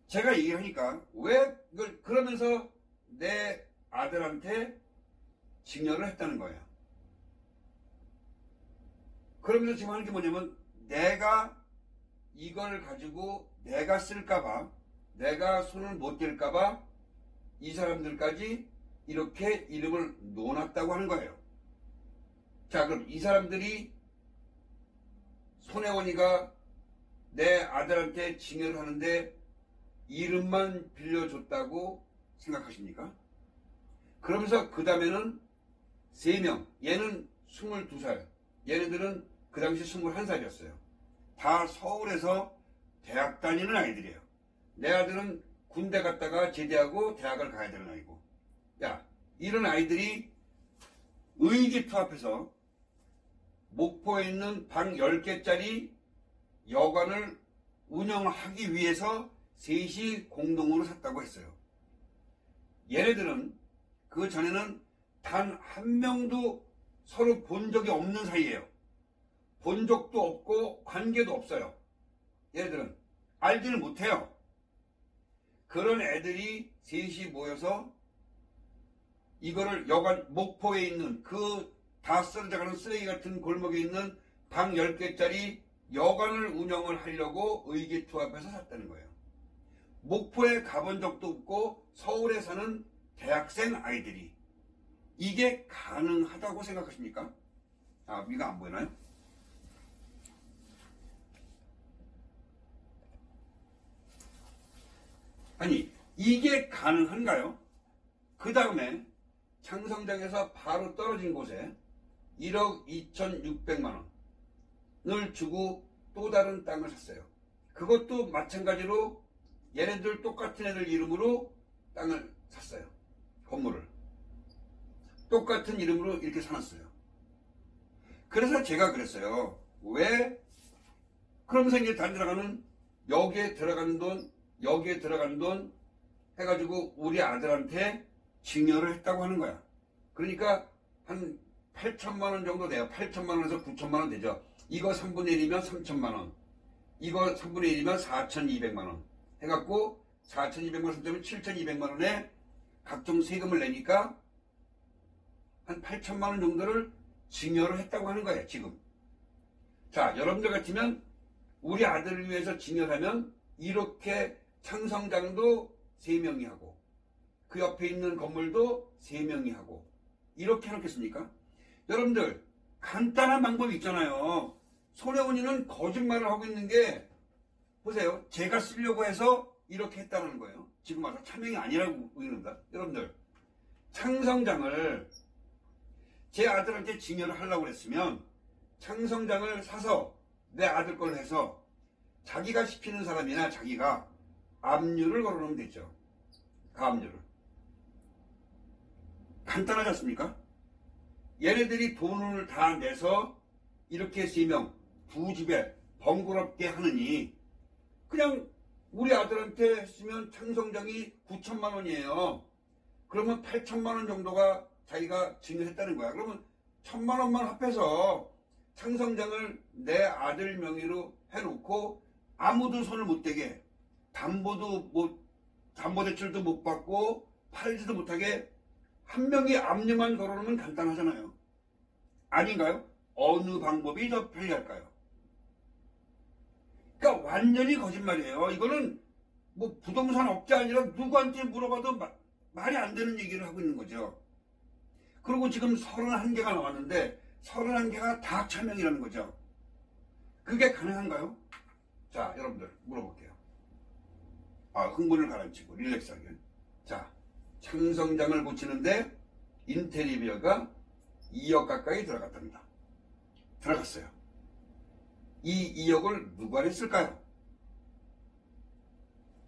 제가 얘기하니까 왜 이걸 그러면서 내 아들한테 증여를 했다는 거예요. 그러면서 지금 하는 게 뭐냐면 내가 이걸 가지고 내가 쓸까봐, 내가 손을 못 댈까봐 이 사람들까지 이렇게 이름을 놓아놨다고 하는 거예요. 자, 그럼 이 사람들이 손혜원이가 내 아들한테 증여를 하는데 이름만 빌려줬다고 생각하십니까? 그러면서 그 다음에는 3명, 얘는 22살, 얘네들은 그 당시 21살이었어요. 다 서울에서 대학 다니는 아이들이에요. 내 아들은 군대 갔다가 제대하고 대학을 가야 되는 아이고. 야, 이런 아이들이 의기투합해서 목포에 있는 방 10개짜리 여관을 운영하기 위해서 셋이 공동으로 샀다고 했어요. 얘네들은 그 전에는 단 한 명도 서로 본 적이 없는 사이예요. 본 적도 없고 관계도 없어요. 얘네들은 알지는 못해요. 그런 애들이 셋이 모여서 이거를 여관 목포에 있는 그 다 쓰러져가는 쓰레기 같은 골목에 있는 방 10개짜리 여관을 운영을 하려고 의기투합해서 샀다는 거예요. 목포에 가본 적도 없고 서울에 사는 대학생 아이들이 이게 가능하다고 생각하십니까? 아, 위가 안 보이나요? 아니, 이게 가능한가요? 그 다음에 창성장에서 바로 떨어진 곳에 1억 2,600만 원을 주고 또 다른 땅을 샀어요. 그것도 마찬가지로 얘네들 똑같은 애들 이름으로 땅을 샀어요. 건물을. 똑같은 이름으로 이렇게 사놨어요. 그래서 제가 그랬어요. 왜? 그러면서 이제 단 들어가는 여기에 들어간 돈 해가지고 우리 아들한테 증여를 했다고 하는 거야. 그러니까 한 8천만 원 정도 돼요. 8천만 원에서 9천만 원 되죠. 이거 3분의 1이면 3천만 원. 이거 3분의 1이면 4,200만 원. 해갖고 4,200만 원 쓰면 7,200만 원에 각종 세금을 내니까 한 8천만 원 정도를 증여를 했다고 하는 거예요. 지금. 자, 여러분들 같으면 우리 아들을 위해서 증여하면 이렇게 창성장도 3명이 하고 그 옆에 있는 건물도 3명이 하고 이렇게 해놓겠습니까? 여러분들 간단한 방법이 있잖아요. 손혜원이는 거짓말을 하고 있는 게 보세요. 제가 쓰려고 해서 이렇게 했다는 거예요. 지금 와서 차명이 아니라고 보이는다. 여러분들 창성장을 제 아들한테 증여를 하려고 했으면 창성장을 사서 내 아들 걸 해서 자기가 시키는 사람이나 자기가 압류를 걸어놓으면 되죠. 가압류를. 간단하지 않습니까? 얘네들이 돈을 다 내서 이렇게 3명 두 집에 번거롭게 하느니 그냥 우리 아들한테 했으면 창성장이 9천만 원이에요. 그러면 8천만 원 정도가 자기가 증여했다는 거야. 그러면 1,000만 원만 합해서 창성장을 내 아들 명의로 해놓고 아무도 손을 못 대게 담보대출도 못 받고 팔지도 못하게 한 명이 압류만 걸어놓으면 간단하잖아요. 아닌가요? 어느 방법이 더 편리할까요? 그러니까 완전히 거짓말이에요. 이거는 뭐 부동산 업자 아니라 누구한테 물어봐도 말이 안 되는 얘기를 하고 있는 거죠. 그리고 지금 31개가 나왔는데 31개가 다 차명이라는 거죠. 그게 가능한가요? 자, 여러분들 물어볼게요. 흥분을 가라앉히고 릴렉스하게. 자, 창성장을 고치는데 인테리어가 2억 가까이 들어갔답니다. 들어갔어요. 이 2억을 누가 냈을까요?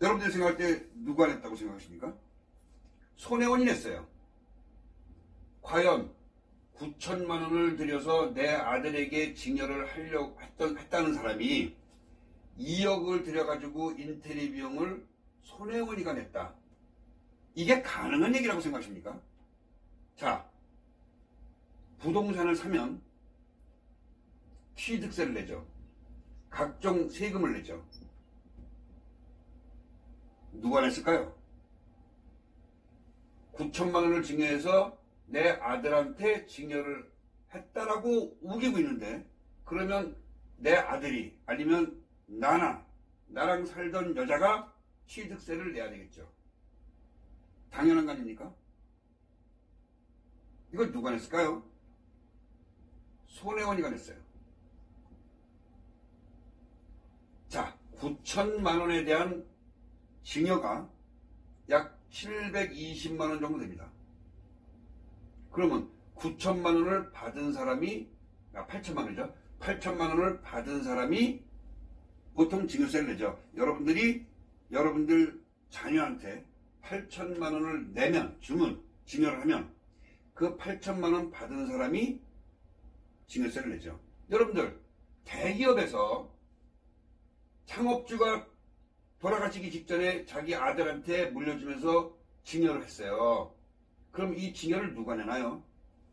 여러분들 생각할 때 누가 냈다고 생각하십니까? 손혜원이 냈어요. 과연 9천만 원을 들여서 내 아들에게 증여를 하려고 했다는 사람이 2억을 들여가지고 인테리어 비용을 손혜원이가 냈다. 이게 가능한 얘기라고 생각하십니까? 자, 부동산을 사면 취득세를 내죠. 각종 세금을 내죠. 누가 냈을까요? 9천만 원을 증여해서 내 아들한테 증여를 했다라고 우기고 있는데 그러면 내 아들이 아니면 나랑 살던 여자가 취득세를 내야 되겠죠. 당연한 거 아닙니까? 이걸 누가 냈을까요? 손혜원이가 냈어요. 자, 9천만 원에 대한 증여가 약 720만 원 정도 됩니다. 그러면 9천만 원을 받은 사람이 8천만 원이죠. 8천만 원을 받은 사람이 보통 증여세를 내죠. 여러분들 자녀한테 8천만 원을 내면 증여를 하면 그 8천만 원 받은 사람이 증여세를 내죠. 여러분들 대기업에서 창업주가 돌아가시기 직전에 자기 아들한테 물려주면서 증여를 했어요. 그럼 이 증여를 누가 내나요?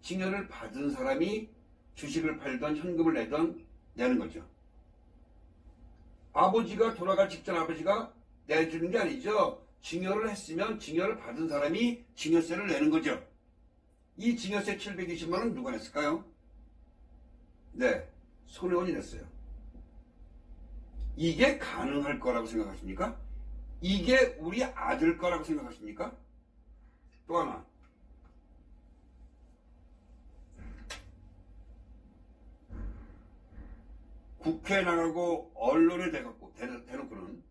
증여를 받은 사람이 주식을 팔던 현금을 내는 거죠. 아버지가 돌아갈 직전 아버지가 내주는 게 아니죠. 증여를 했으면 증여를 받은 사람이 증여세를 내는 거죠. 이 증여세 720만 원 누가 냈을까요? 네, 손혜원이 냈어요. 이게 가능할 거라고 생각하십니까? 이게 우리 아들 거라고 생각하십니까? 또 하나. 국회에 나가고 언론에 대놓고는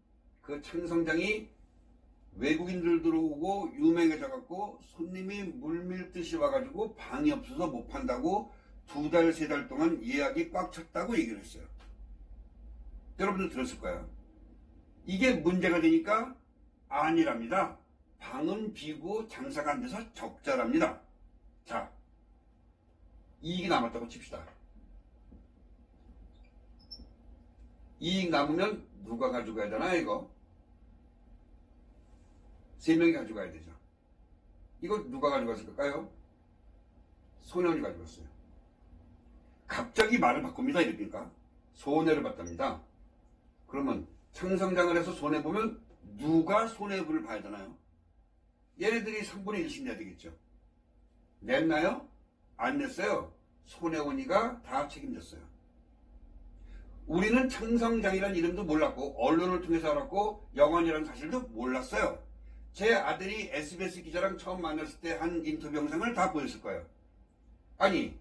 그 창성장이 외국인들 들어오고 유명해져갖고 손님이 물밀듯이 와가지고 방이 없어서 못 판다고 2달, 3달 동안 예약이 꽉 찼다고 얘기를 했어요. 여러분들 들었을 거예요. 이게 문제가 되니까 아니랍니다. 방은 비고 장사가 안 돼서 적자랍니다. 자, 이익이 남았다고 칩시다. 이익 남으면 누가 가져가야 되나 이거? 세 명이 가져가야 되죠. 이거 누가 가져갔을까요? 손해원이 가져갔어요. 갑자기 말을 바꿉니다. 이러니까 손해를 봤답니다. 그러면 창성장을 해서 손해보면 누가 손해를 봐야 되나요? 얘네들이 3분의 1씩 내야 되겠죠. 냈나요? 안 냈어요. 손해원이가 다 책임졌어요. 우리는 창성장이라는 이름도 몰랐고 언론을 통해서 알았고 영원이라는 사실도 몰랐어요. 제 아들이 SBS 기자랑 처음 만났을 때 한 인터뷰 영상을 다 보였을 거예요. 아니,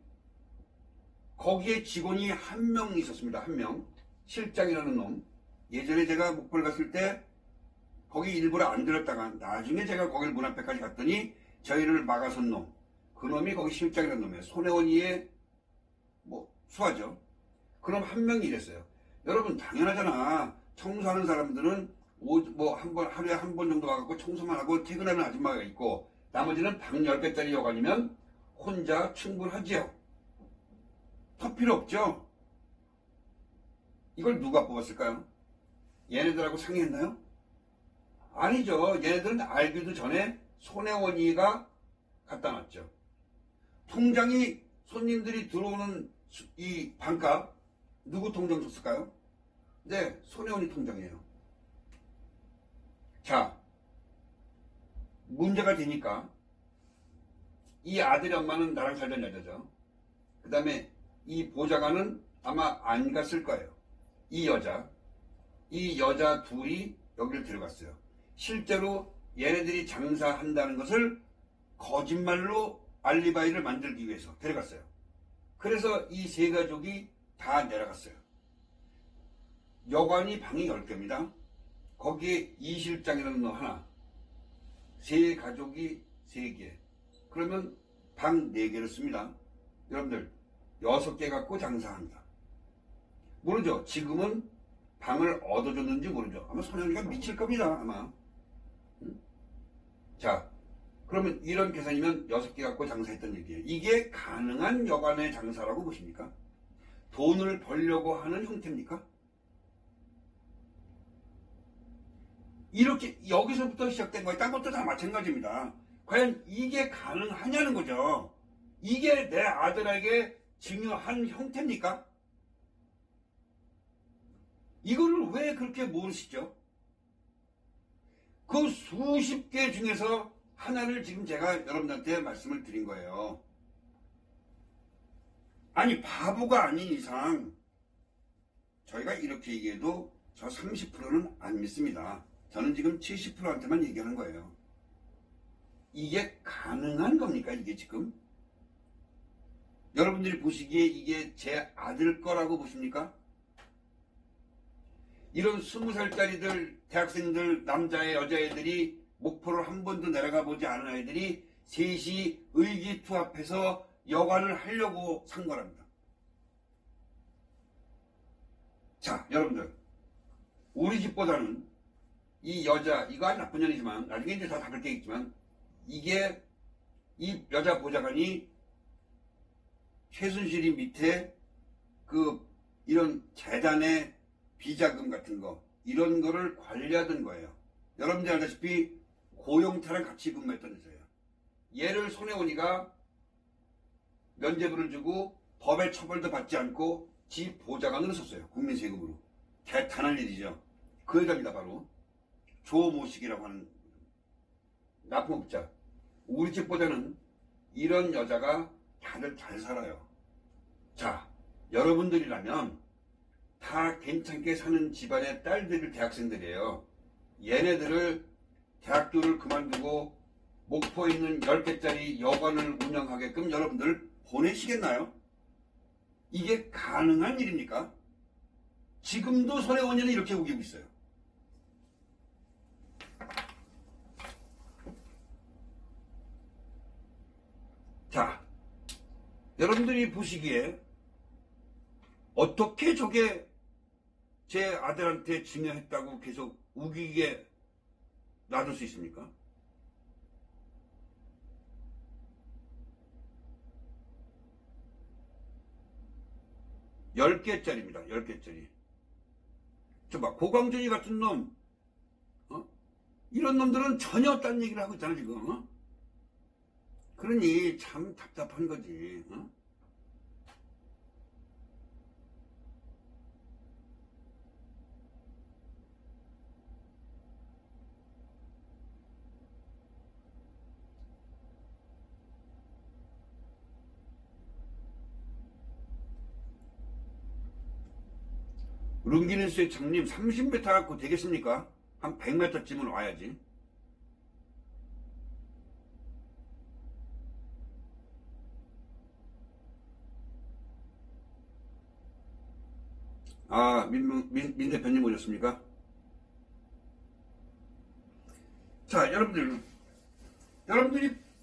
거기에 직원이 한 명 있었습니다. 한 명. 실장이라는 놈. 예전에 제가 목포를 갔을 때 거기 일부러 안 들었다가 나중에 제가 거길 문 앞에까지 갔더니 저희를 막아선 놈. 그 놈이 거기 실장이라는 놈이에요. 손혜원이의 수하죠. 그럼 한 명이 이랬어요. 여러분 당연하잖아. 청소하는 사람들은 하루에 한 번 정도 가갖고 청소만 하고 퇴근하는 아줌마가 있고 나머지는 방 10개짜리 여관이면 혼자 충분하지요. 더 필요 없죠. 이걸 누가 뽑았을까요? 얘네들하고 상의했나요? 아니죠. 얘네들은 알기도 전에 손혜원이가 갖다 놨죠. 통장이 손님들이 들어오는 이 방값 누구 통장 줬을까요? 네, 손혜원이 통장이에요. 자, 문제가 되니까 이 아들의 엄마는 나랑 살던 여자죠. 그 다음에 이 보좌관은 아마 안 갔을 거예요. 이 여자 둘이 여기를 데려갔어요. 실제로 얘네들이 장사한다는 것을 거짓말로 알리바이를 만들기 위해서 데려갔어요. 그래서 이 세 가족이 다 내려갔어요. 여관이 방이 10개입니다. 거기에 이 실장이라는 놈 하나, 세 가족이 3개. 그러면 방 4개를 씁니다. 여러분들 6개 갖고 장사합니다. 모르죠. 지금은 방을 얻어줬는지 모르죠. 아마 손현이가 미칠 겁니다. 아마. 자, 그러면 이런 계산이면 6개 갖고 장사했던 얘기예요. 이게 가능한 여관의 장사라고 보십니까? 돈을 벌려고 하는 형태입니까? 이렇게 여기서부터 시작된 거예요. 딴 것도 다 마찬가지입니다. 과연 이게 가능하냐는 거죠. 이게 내 아들에게 증여한 형태입니까? 이거를 왜 그렇게 모르시죠? 그 수십 개 중에서 하나를 지금 제가 여러분들한테 말씀을 드린 거예요. 아니, 바보가 아닌 이상 저희가 이렇게 얘기해도 저 30%는 안 믿습니다. 저는 지금 70%한테만 얘기하는 거예요. 이게 가능한 겁니까? 이게 지금? 여러분들이 보시기에 이게 제 아들 거라고 보십니까? 이런 20살짜리들, 대학생들, 남자애, 여자애들이 목포를 한 번도 내려가 보지 않은 아이들이 셋이 의기투합해서 여관을 하려고 산 거랍니다. 자, 여러분들, 우리 집보다는 이 여자, 이거 아주 나쁜 년이지만 나중에 이제 다 다를 게 있지만 이게 이 여자 보좌관이 최순실이 밑에 이런 재단의 비자금 같은 거 이런 거를 관리하던 거예요. 여러분들 알다시피 고용태랑 같이 근무했던 여자예요. 얘를 손혜원이가 면죄부를 주고 법의 처벌도 받지 않고 지 보좌관으로 썼어요. 국민 세금으로. 개탄할 일이죠. 그 여자입니다. 바로 조모식이라고 하는 납품업자. 우리 집보다는 이런 여자가 다들 잘 살아요. 자, 여러분들이라면 다 괜찮게 사는 집안의 딸들이 대학생들이에요. 얘네들을 대학교를 그만두고 목포에 있는 10개짜리 여관을 운영하게끔 여러분들 보내시겠나요? 이게 가능한 일입니까? 지금도 손혜원이는 이렇게 우기고 있어요. 자, 여러분들이 보시기에 어떻게 저게 제 아들한테 증여했다고 계속 우기게 놔둘 수 있습니까? 열 개짜리입니다. 10개짜리. 저봐, 고광준이 같은 놈, 어? 이런 놈들은 전혀 딴 얘기를 하고 있잖아, 지금. 어? 그러니 참 답답한 거지. 어? 룽기네스의 장님 30m 갖고 되겠습니까? 한 100m쯤은 와야지. 아, 민 대표님 오셨습니까? 자, 여러분들이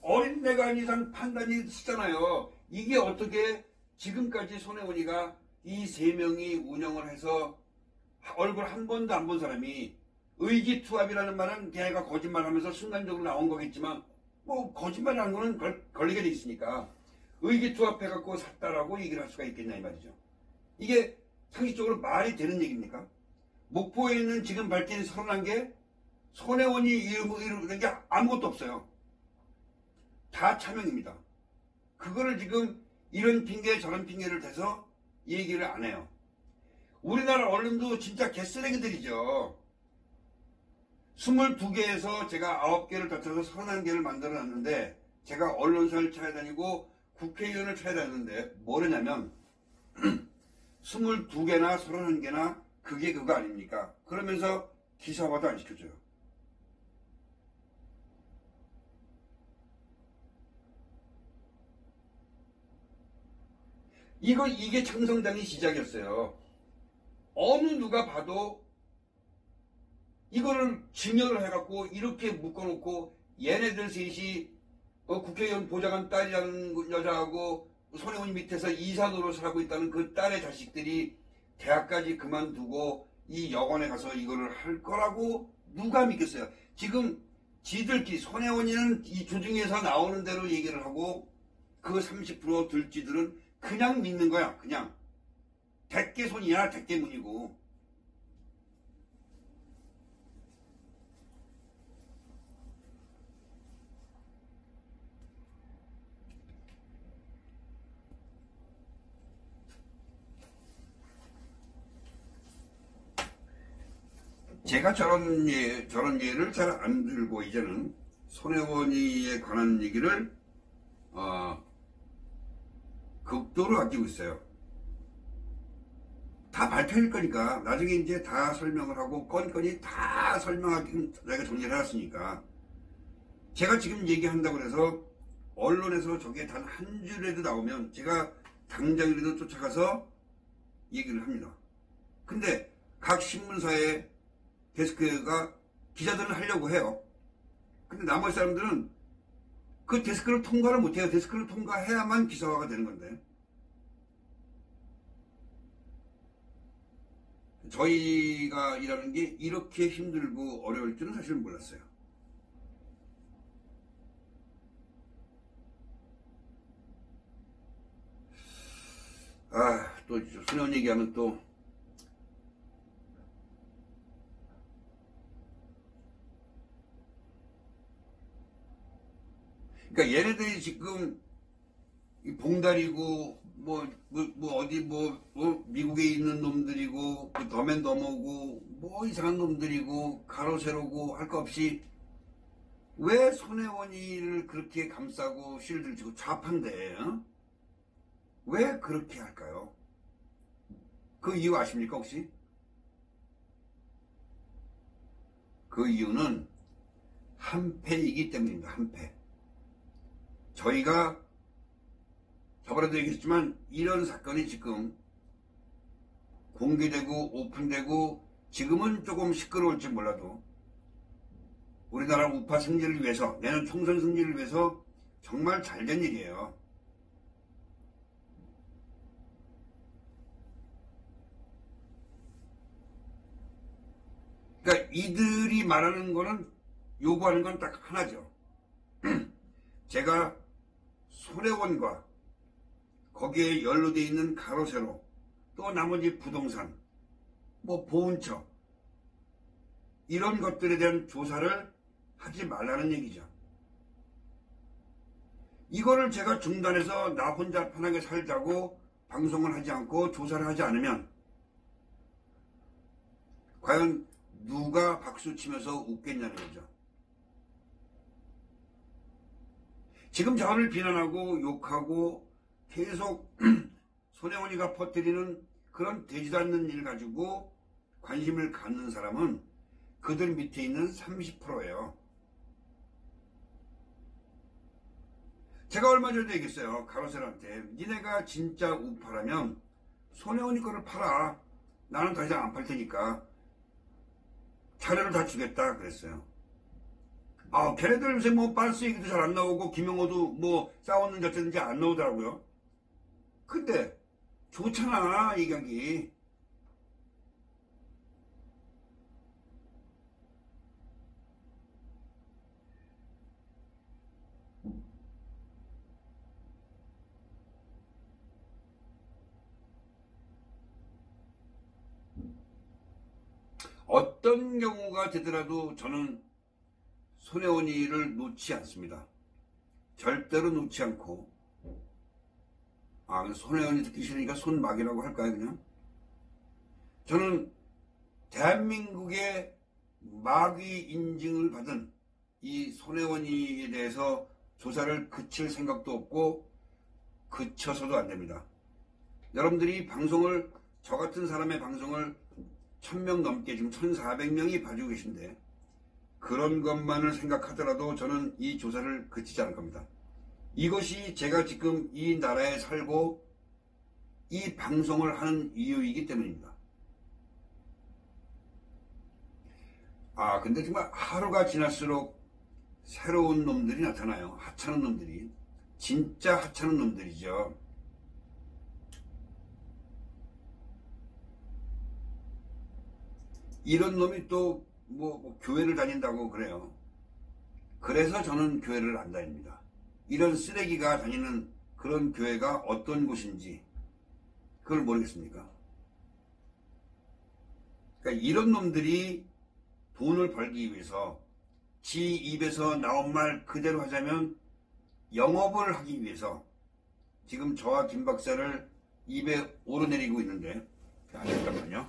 어린애가 이상 판단이 쓰잖아요. 이게 어떻게 지금까지 손혜원이가 이 세 명이 운영을 해서 얼굴 한 번도 안 본 사람이 의기투합이라는 말은 걔가 거짓말하면서 순간적으로 나온 거겠지만 뭐 거짓말이라는 거는 걸리게 돼 있으니까 의기투합해갖고 샀다라고 얘기를 할 수가 있겠냐 이 말이죠. 이게 상식적으로 말이 되는 얘기입니까? 목포에 있는 지금 밝힌 31개 손혜원이 이루는 게 아무것도 없어요. 다 차명입니다. 그거를 지금 이런 핑계 저런 핑계를 대서 얘기를 안 해요. 우리나라 언론도 진짜 개쓰레기들이죠. 22개에서 제가 9개를 다쳐서 31개를 만들어 놨는데 제가 언론사를 찾아다니고 국회의원을 찾아다녔는데 뭐냐면 22개나 31개나 그게 그거 아닙니까? 그러면서 기사화도 안 시켜줘요. 이게 창성장의 시작이었어요. 어느 누가 봐도 이거를 증여를 해갖고 이렇게 묶어놓고 얘네들 셋이 국회의원 보좌관 딸이라는 여자하고 손혜원 밑에서 이사 노릇을 하고 있다는 그 딸의 자식들이 대학까지 그만두고 이 여관에 가서 이거를 할 거라고 누가 믿겠어요? 지금 지들끼리 손혜원이는 이 조중에서 나오는 대로 얘기를 하고 그 30% 들쥐들은 그냥 믿는 거야. 그냥 대깨손이야 대깨문이고. 제가 저런 예를 잘 안 들고 이제는 손혜원이에 관한 얘기를 극도로 아끼고 있어요. 다 발표일 거니까 나중에 이제 다 설명을 하고 건건이 다 설명하기 내가 정리를 해놨으니까 제가 지금 얘기한다고 해서 언론에서 저게 단 한 줄에도 나오면 제가 당장이라도 쫓아가서 얘기를 합니다. 근데 각 신문사의 데스크가 기자들을 하려고 해요. 근데 나머지 사람들은 그 데스크를 통과를 못해요. 데스크를 통과해야만 기사화가 되는 건데. 저희가 일하는 게 이렇게 힘들고 어려울 줄은 사실 몰랐어요. 아, 또 수년 얘기하면 또 그러니까 얘네들이 지금 봉다리고 어디 미국에 있는 놈들이고 더맨더머고 뭐 이상한 놈들이고 가로 세로고 할 거 없이 왜 손혜원이를 그렇게 감싸고 실드를 치고 좌판대 왜 그렇게 할까요? 그 이유 아십니까 혹시? 그 이유는 한패이기 때문입니다. 한패. 저희가 저번에도 얘기했지만 이런 사건이 지금 공개되고 오픈되고 지금은 조금 시끄러울지 몰라도 우리나라 우파 승리를 위해서 내년 총선 승리를 위해서 정말 잘된 일이에요. 그러니까 이들이 말하는 거는, 요구하는 건 딱 하나죠. 제가 손해원과 거기에 연루되어 있는 가로세로, 또 나머지 부동산, 뭐 보훈처, 이런 것들에 대한 조사를 하지 말라는 얘기죠. 이거를 제가 중단해서 나 혼자 편하게 살자고 방송을 하지 않고 조사를 하지 않으면 과연 누가 박수치면서 웃겠냐는 거죠. 지금 저를 비난하고 욕하고 계속 손혜원이가 퍼뜨리는 그런 되지도 않는 일 가지고 관심을 갖는 사람은 그들 밑에 있는 30%예요. 제가 얼마 전에 얘기했어요. 가로세한테 니네가 진짜 우파라면 손혜원이 거를 팔아. 나는 더 이상 안 팔 테니까 자료를 다 주겠다 그랬어요. 걔네들 요새 뭐 빤스 얘기도 잘 안 나오고 김영호도 뭐 싸웠는지 어쨌든지 안 나오더라고요. 근데 좋잖아 이 가격이. 어떤 경우가 되더라도 저는 손혜원이를 놓지 않습니다. 절대로 놓지 않고. 손혜원이 듣기 싫으니까 손막이라고 할까요 그냥? 저는 대한민국의 마귀 인증을 받은 이 손혜원이에 대해서 조사를 그칠 생각도 없고 그쳐서도 안 됩니다. 여러분들이 방송을, 저 같은 사람의 방송을 1000명 넘게, 지금 1400명이 봐주고 계신데 그런 것만을 생각하더라도 저는 이 조사를 그치지 않을 겁니다. 이것이 제가 지금 이 나라에 살고 이 방송을 하는 이유이기 때문입니다. 근데 정말 하루가 지날수록 새로운 놈들이 나타나요. 하찮은 놈들이. 진짜 하찮은 놈들이죠. 이런 놈이 또 뭐 교회를 다닌다고 그래요. 그래서 저는 교회를 안 다닙니다. 이런 쓰레기가 다니는 그런 교회가 어떤 곳인지 그걸 모르겠습니까? 그러니까 이런 놈들이 돈을 벌기 위해서 지 입에서 나온 말 그대로 하자면 영업을 하기 위해서 지금 저와 김 박사를 입에 오르내리고 있는데, 잠깐만요.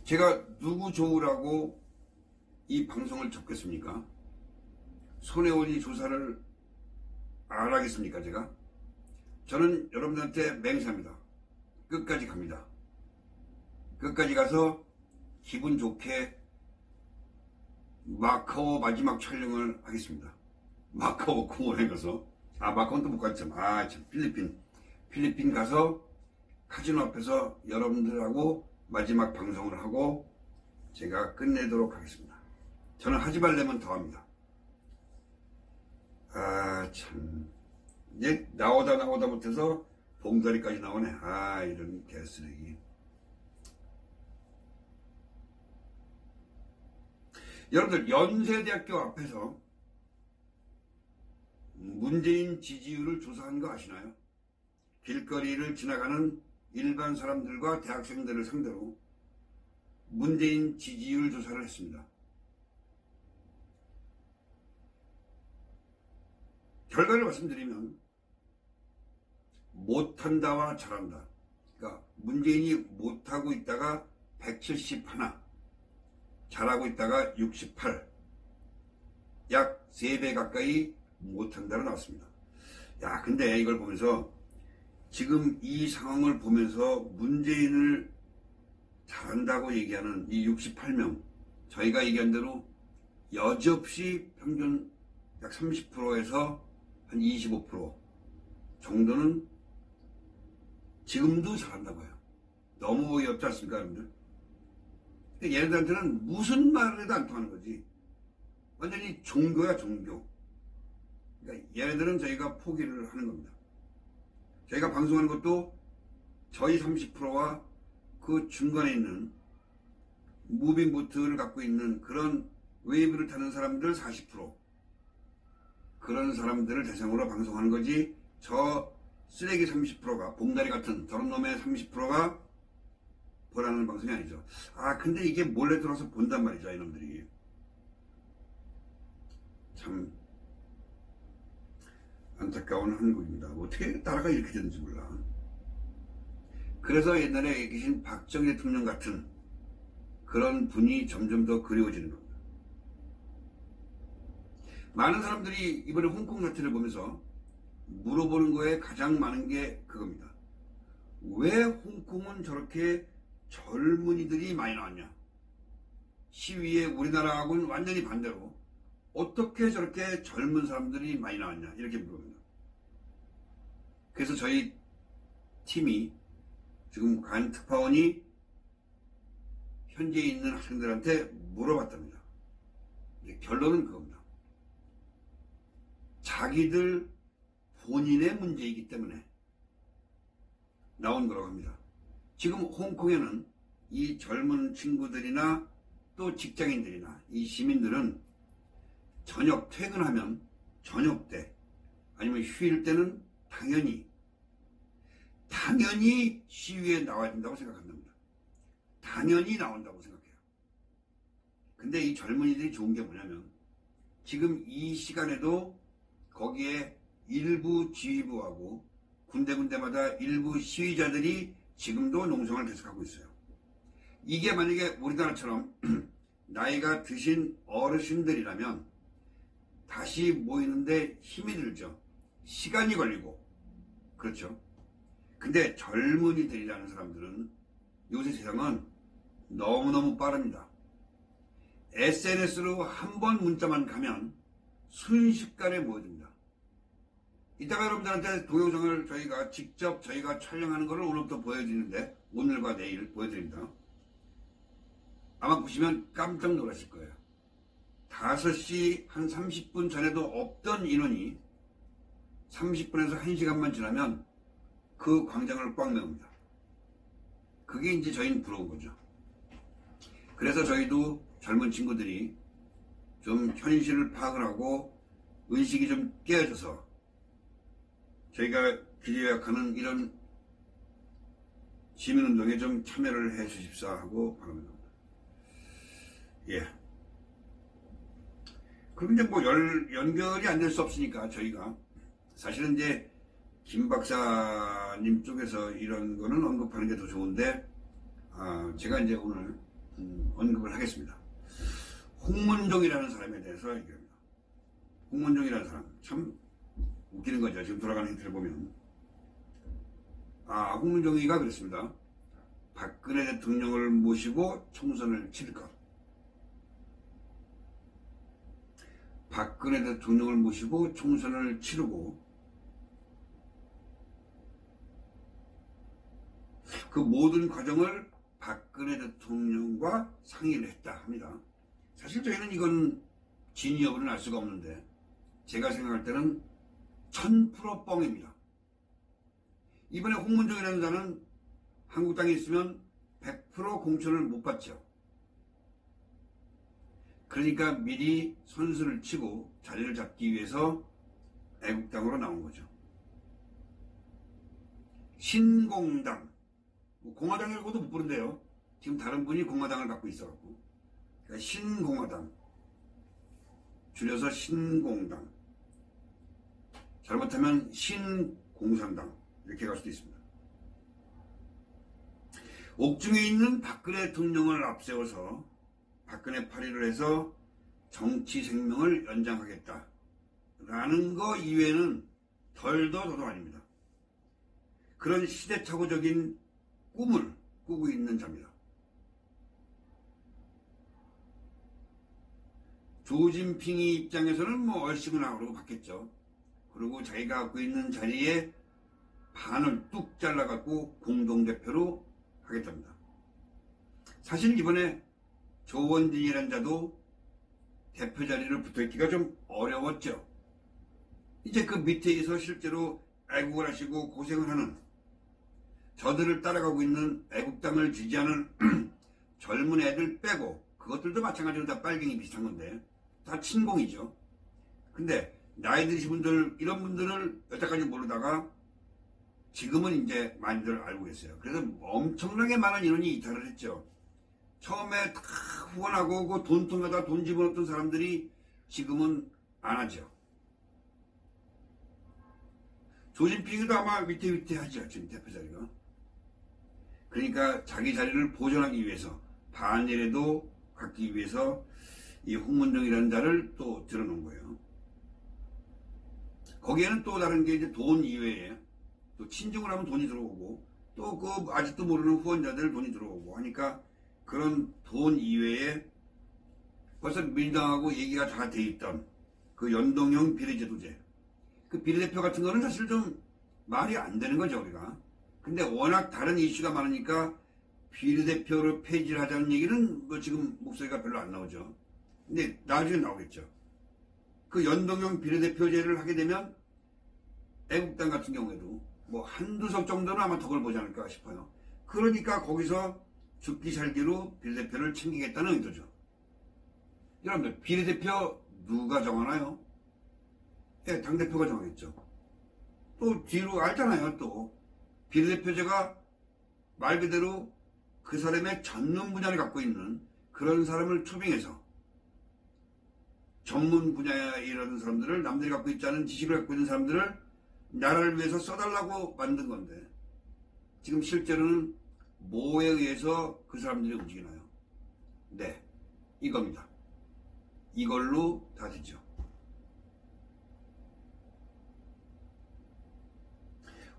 제가 누구 좋으라고 이 방송을 접겠습니까? 손혜원이 조사를 안 하겠습니까 제가? 저는 여러분들한테 맹세합니다. 끝까지 갑니다. 끝까지 가서 기분 좋게 마카오 마지막 촬영을 하겠습니다. 마카오 공원에 가서, 마카오는 또 못 갔지만, 참, 필리핀 가서 카지노 앞에서 여러분들하고 마지막 방송을 하고 제가 끝내도록 하겠습니다. 저는 하지 말려면 더 합니다. 참, 이제 나오다 못해서 봉다리까지 나오네. 이런 개쓰레기. 여러분들, 연세대학교 앞에서 문재인 지지율을 조사한 거 아시나요? 길거리를 지나가는 일반 사람들과 대학생들을 상대로 문재인 지지율 조사를 했습니다. 결과를 말씀드리면 못한다와 잘한다. 그러니까 문재인이 못하고 있다가 171, 잘하고 있다가 68, 약 3배 가까이 못한다로 나왔습니다. 근데 이걸 보면서 지금 이 상황을 보면서 문재인을 잘한다고 얘기하는 이 68명, 저희가 얘기한 대로 여지없이 평균 약 30%에서 한 25% 정도는 지금도 잘한다고 해요. 너무 어이없지 않습니까 여러분들? 얘네들한테는 무슨 말을 해도 안 통하는 거지. 완전히 종교야, 종교. 그러니까 얘네들은 저희가 포기를 하는 겁니다. 저희가 방송하는 것도 저희 30%와 그 중간에 있는 무빙보트를 갖고 있는 그런 웨이브를 타는 사람들 40%, 그런 사람들을 대상으로 방송하는 거지, 저 쓰레기 30%가, 봉다리 같은 저런 놈의 30%가 보라는 방송이 아니죠. 근데 이게 몰래 들어서 본단 말이죠, 이놈들이. 참 안타까운 한국입니다. 어떻게 나라가 이렇게 되는지 몰라. 그래서 옛날에 계신 박정희 대통령 같은 그런 분이 점점 더 그리워지는 겁니다. 많은 사람들이 이번에 홍콩 사태를 보면서 물어보는 거에 가장 많은 게 그겁니다. 왜 홍콩은 저렇게 젊은이들이 많이 나왔냐? 시위에 우리나라하고는 완전히 반대로 어떻게 저렇게 젊은 사람들이 많이 나왔냐? 이렇게 물어봅니다. 그래서 저희 팀이 지금 간 특파원이 현재 있는 학생들한테 물어봤답니다. 결론은 그겁니다. 자기들 본인의 문제이기 때문에 나온 거라고 합니다. 지금 홍콩에는 이 젊은 친구들이나 또 직장인들이나 이 시민들은 저녁 퇴근하면 저녁 때 아니면 휴일 때는 당연히 시위에 나와야 된다고 생각한답니다. 당연히 나온다고 생각해요. 근데 이 젊은이들이 좋은 게 뭐냐면 지금 이 시간에도 거기에 일부 지휘부하고 군데군데마다 일부 시위자들이 지금도 농성을 계속하고 있어요. 이게 만약에 우리나라처럼 나이가 드신 어르신들이라면 다시 모이는데 힘이 들죠. 시간이 걸리고. 그렇죠. 근데 젊은이들이라는 사람들은 요새 세상은 너무너무 빠릅니다. SNS로 한 번 문자만 가면 순식간에 모여듭니다. 이따가 여러분들한테 동영상을 저희가 촬영하는 것을 오늘부터 보여드리는데, 오늘과 내일 보여드립니다. 아마 보시면 깜짝 놀라실 거예요. 5시 한 30분 전에도 없던 인원이 30분에서 1시간만 지나면 그 광장을 꽉 메웁니다. 그게 이제 저희는 부러운 거죠. 그래서 저희도 젊은 친구들이 좀 현실을 파악을 하고 의식이 좀 깨어져서 저희가 기대하는 이런 시민운동에 좀 참여를 해 주십사 하고 바랍니다. 예. 그럼 이제 뭐 연결이 안 될 수 없으니까 저희가 사실은 이제 김 박사님 쪽에서 이런 거는 언급하는 게 더 좋은데, 제가 이제 오늘 언급을 하겠습니다. 홍문종이라는 사람에 대해서 얘기합니다. 홍문종이라는 사람 참 웃기는 거죠. 지금 돌아가는 행태를 보면. 홍문종이가 그랬습니다. 박근혜 대통령을 모시고 총선을 치를 것. 박근혜 대통령을 모시고 총선을 치르고 그 모든 과정을 박근혜 대통령과 상의를 했다 합니다. 사실 저희는 이건 진위 여부는 알 수가 없는데 제가 생각할 때는 1000% 뻥입니다. 이번에 홍문종이라는 자는 한국당에 있으면 100% 공천을 못 받죠. 그러니까 미리 선수를 치고 자리를 잡기 위해서 애국당으로 나온 거죠. 신공당, 공화당이라고도 못 부른대요. 지금 다른 분이 공화당을 갖고 있어갖고. 그러니까 신공화당, 줄여서 신공당, 잘못하면 신공산당 이렇게 갈 수도 있습니다. 옥중에 있는 박근혜 대통령을 앞세워서 박근혜 파리를 해서 정치 생명을 연장하겠다라는 거 이외에는 덜도 더도 아닙니다. 그런 시대착오적인 꿈을 꾸고 있는 자입니다. 조진핑이 입장에서는 뭐 얼씨구나 그러고 받겠죠. 그리고 자기가 갖고 있는 자리에 반을 뚝 잘라갖고 공동대표로 하겠답니다. 사실 이번에 조원진이라는 자도 대표 자리를 붙어있기가 좀 어려웠죠. 이제 그 밑에서 실제로 애국을 하시고 고생을 하는 저들을 따라가고 있는 애국당을 지지하는 젊은 애들 빼고, 그것들도 마찬가지로 다 빨갱이 비슷한 건데 다 친공이죠. 근데 나이 드신 분들, 이런 분들을 여태까지 모르다가 지금은 이제 많이들 알고 계세요. 그래서 엄청나게 많은 인원이 이탈을 했죠. 처음에 다 후원하고 그 돈통에다 돈 집어넣었던 사람들이 지금은 안 하죠. 조진핑이도 아마 위태위태하죠, 지금 대표 자리가. 그러니까 자기 자리를 보존하기 위해서, 반일에도 갖기 위해서 이 홍문정이라는 자를 또 들어놓은 거예요. 거기에는 또 다른 게 이제 돈 이외에 또 친중을 하면 돈이 들어오고, 또 그 아직도 모르는 후원자들 돈이 들어오고 하니까, 그런 돈 이외에 벌써 민주당하고 얘기가 다 돼 있던 그 연동형 비례제도제, 그 비례대표 같은 거는 사실 좀 말이 안 되는 거죠, 우리가. 근데 워낙 다른 이슈가 많으니까 비례대표를 폐지를 하자는 얘기는 뭐 지금 목소리가 별로 안 나오죠. 근데 나중에 나오겠죠. 그 연동형 비례대표제를 하게 되면 애국당 같은 경우에도 뭐 한두 석 정도는 아마 덕을 보지 않을까 싶어요. 그러니까 거기서 죽기 살기로 비례대표를 챙기겠다는 의도죠. 여러분들, 비례대표 누가 정하나요? 예, 당대표가 정하겠죠. 또 뒤로 알잖아요. 또 비례대표제가 말 그대로 그 사람의 전문 분야를 갖고 있는 그런 사람을 초빙해서 전문 분야에 이런 사람들을, 남들이 갖고 있지 않은 지식을 갖고 있는 사람들을 나라를 위해서 써달라고 만든 건데, 지금 실제로는 뭐에 의해서 그 사람들이 움직이나요? 네, 이겁니다. 이걸로 다 되죠.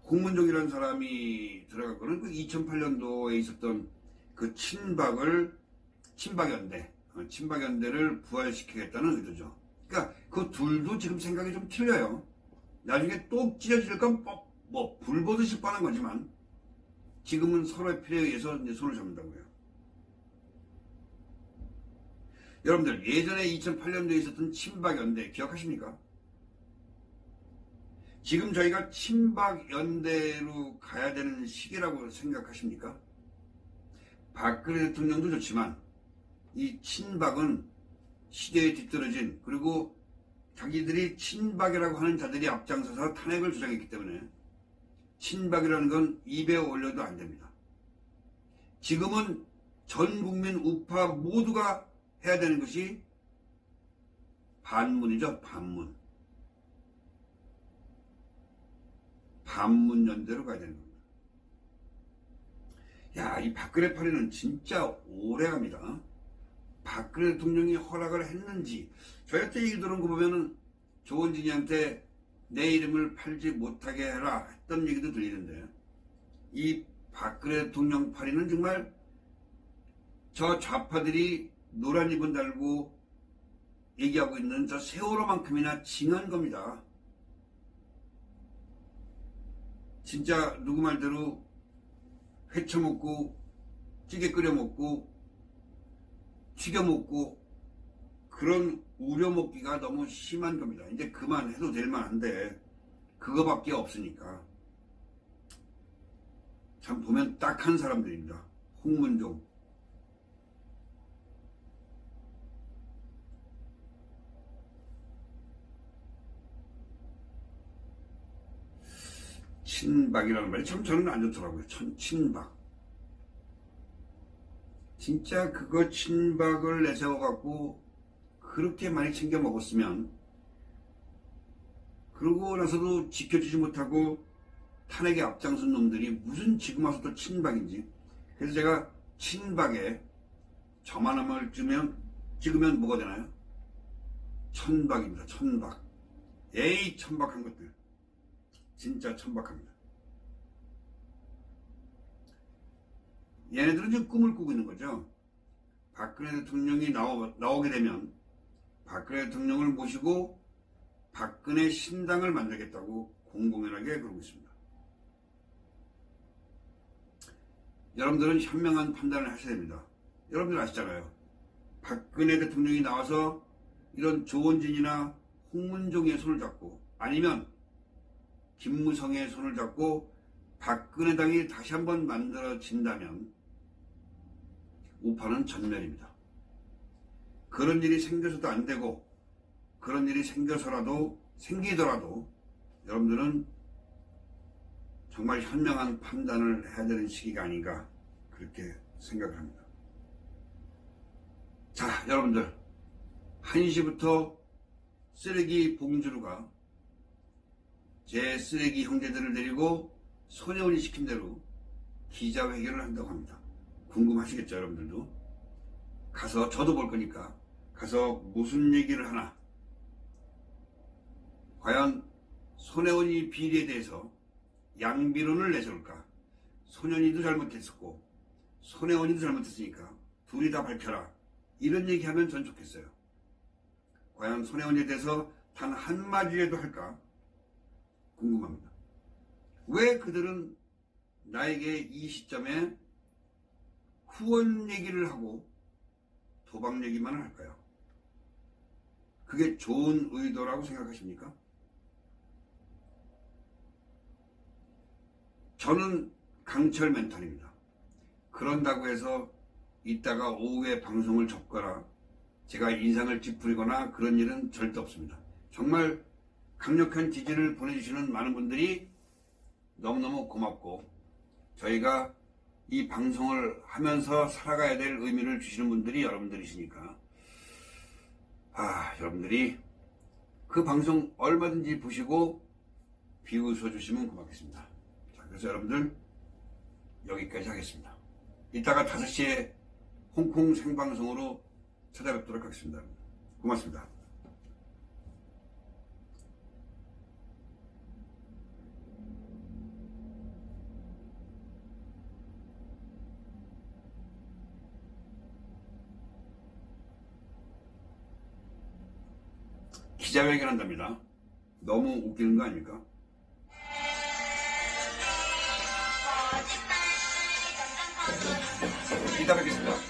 홍문종이라는 사람이 들어간 거는 그 2008년도에 있었던 그 친박연대를 부활시키겠다는 의도죠. 그러니까 그 둘도 지금 생각이 좀 틀려요. 나중에 또 찢어질 건 뭐 불보듯이 뻔한 거지만 지금은 서로의 필요에 의해서 이제 손을 잡는다고요. 여러분들, 예전에 2008년도에 있었던 친박연대 기억하십니까? 지금 저희가 친박연대로 가야 되는 시기라고 생각하십니까? 박근혜 대통령도 좋지만 이 친박은 시대에 뒤떨어진, 그리고 자기들이 친박이라고 하는 자들이 앞장서서 탄핵을 주장했기 때문에 친박이라는 건 입에 올려도 안 됩니다. 지금은 전 국민 우파 모두가 해야 되는 것이 반문이죠. 반문연대로 가야 되는 겁니다. 야, 이 박근혜 파리는 진짜 오래 갑니다. 박근혜 대통령이 허락을 했는지, 저희한테 얘기 들은 거 보면은 조원진이한테 내 이름을 팔지 못하게 해라 했던 얘기도 들리는데, 이 박근혜 대통령 파리는 정말 저 좌파들이 노란 리본 달고 얘기하고 있는 저 세월호만큼이나 징한 겁니다. 진짜 누구 말대로 회쳐 먹고 찌개 끓여 먹고 튀겨 먹고 그런 우려 먹기가 너무 심한 겁니다. 이제 그만해도 될 만한데 그거밖에 없으니까. 참 보면 딱한 사람들입니다. 홍문종, 친박이라는 말이 참 저는 안 좋더라고요. 친박. 진짜 그거 친박을 내세워갖고 그렇게 많이 챙겨 먹었으면, 그러고 나서도 지켜주지 못하고 탄핵에 앞장선 놈들이 무슨 지금 와서 또 친박인지. 그래서 제가 친박에 저만 한번 찍으면 뭐가 되나요? 천박입니다. 천박. 에이, 천박한 것들. 진짜 천박합니다. 얘네들은 지금 꿈을 꾸고 있는 거죠. 박근혜 대통령이 나오게 되면 박근혜 대통령을 모시고 박근혜 신당을 만들겠다고 공공연하게 그러고 있습니다. 여러분들은 현명한 판단을 하셔야 됩니다. 여러분들 아시잖아요. 박근혜 대통령이 나와서 이런 조원진이나 홍문종의 손을 잡고 아니면 김무성의 손을 잡고 박근혜 당이 다시 한번 만들어진다면 우파는 전멸입니다. 그런 일이 생겨서도 안 되고 그런 일이 생기더라도 여러분들은 정말 현명한 판단을 해야 되는 시기가 아닌가 그렇게 생각을 합니다. 자, 여러분들 1시부터 쓰레기 봉주루가 제 쓰레기 형제들을 데리고 손혜원이 시킨 대로 기자회견을 한다고 합니다. 궁금하시겠죠, 여러분들도? 가서 저도 볼 거니까 가서 무슨 얘기를 하나, 과연 손혜원이 비리에 대해서 양비론을 내세울까? 손혜원이도 잘못했었고 손혜원이도 잘못했으니까 둘이 다 밝혀라, 이런 얘기하면 전 좋겠어요. 과연 손혜원에 대해서 단 한마디라도 할까 궁금합니다. 왜 그들은 나에게 이 시점에 후원 얘기를 하고 도박 얘기만 할까요? 그게 좋은 의도라고 생각하십니까? 저는 강철 멘탈입니다. 그런다고 해서 이따가 오후에 방송을 접거나 제가 인상을 찌푸리거나 그런 일은 절대 없습니다. 정말 강력한 지지를 보내주시는 많은 분들이 너무너무 고맙고 저희가 이 방송을 하면서 살아가야 될 의미를 주시는 분들이 여러분들이시니까 여러분들이 그 방송 얼마든지 보시고 비웃어 주시면 고맙겠습니다. 자, 그래서 여러분들 여기까지 하겠습니다. 이따가 5시에 홍콩 생방송으로 찾아뵙도록 하겠습니다. 고맙습니다. 기자회견 한답니다. 너무 웃기는 거 아닙니까? 이따 뵙겠습니다.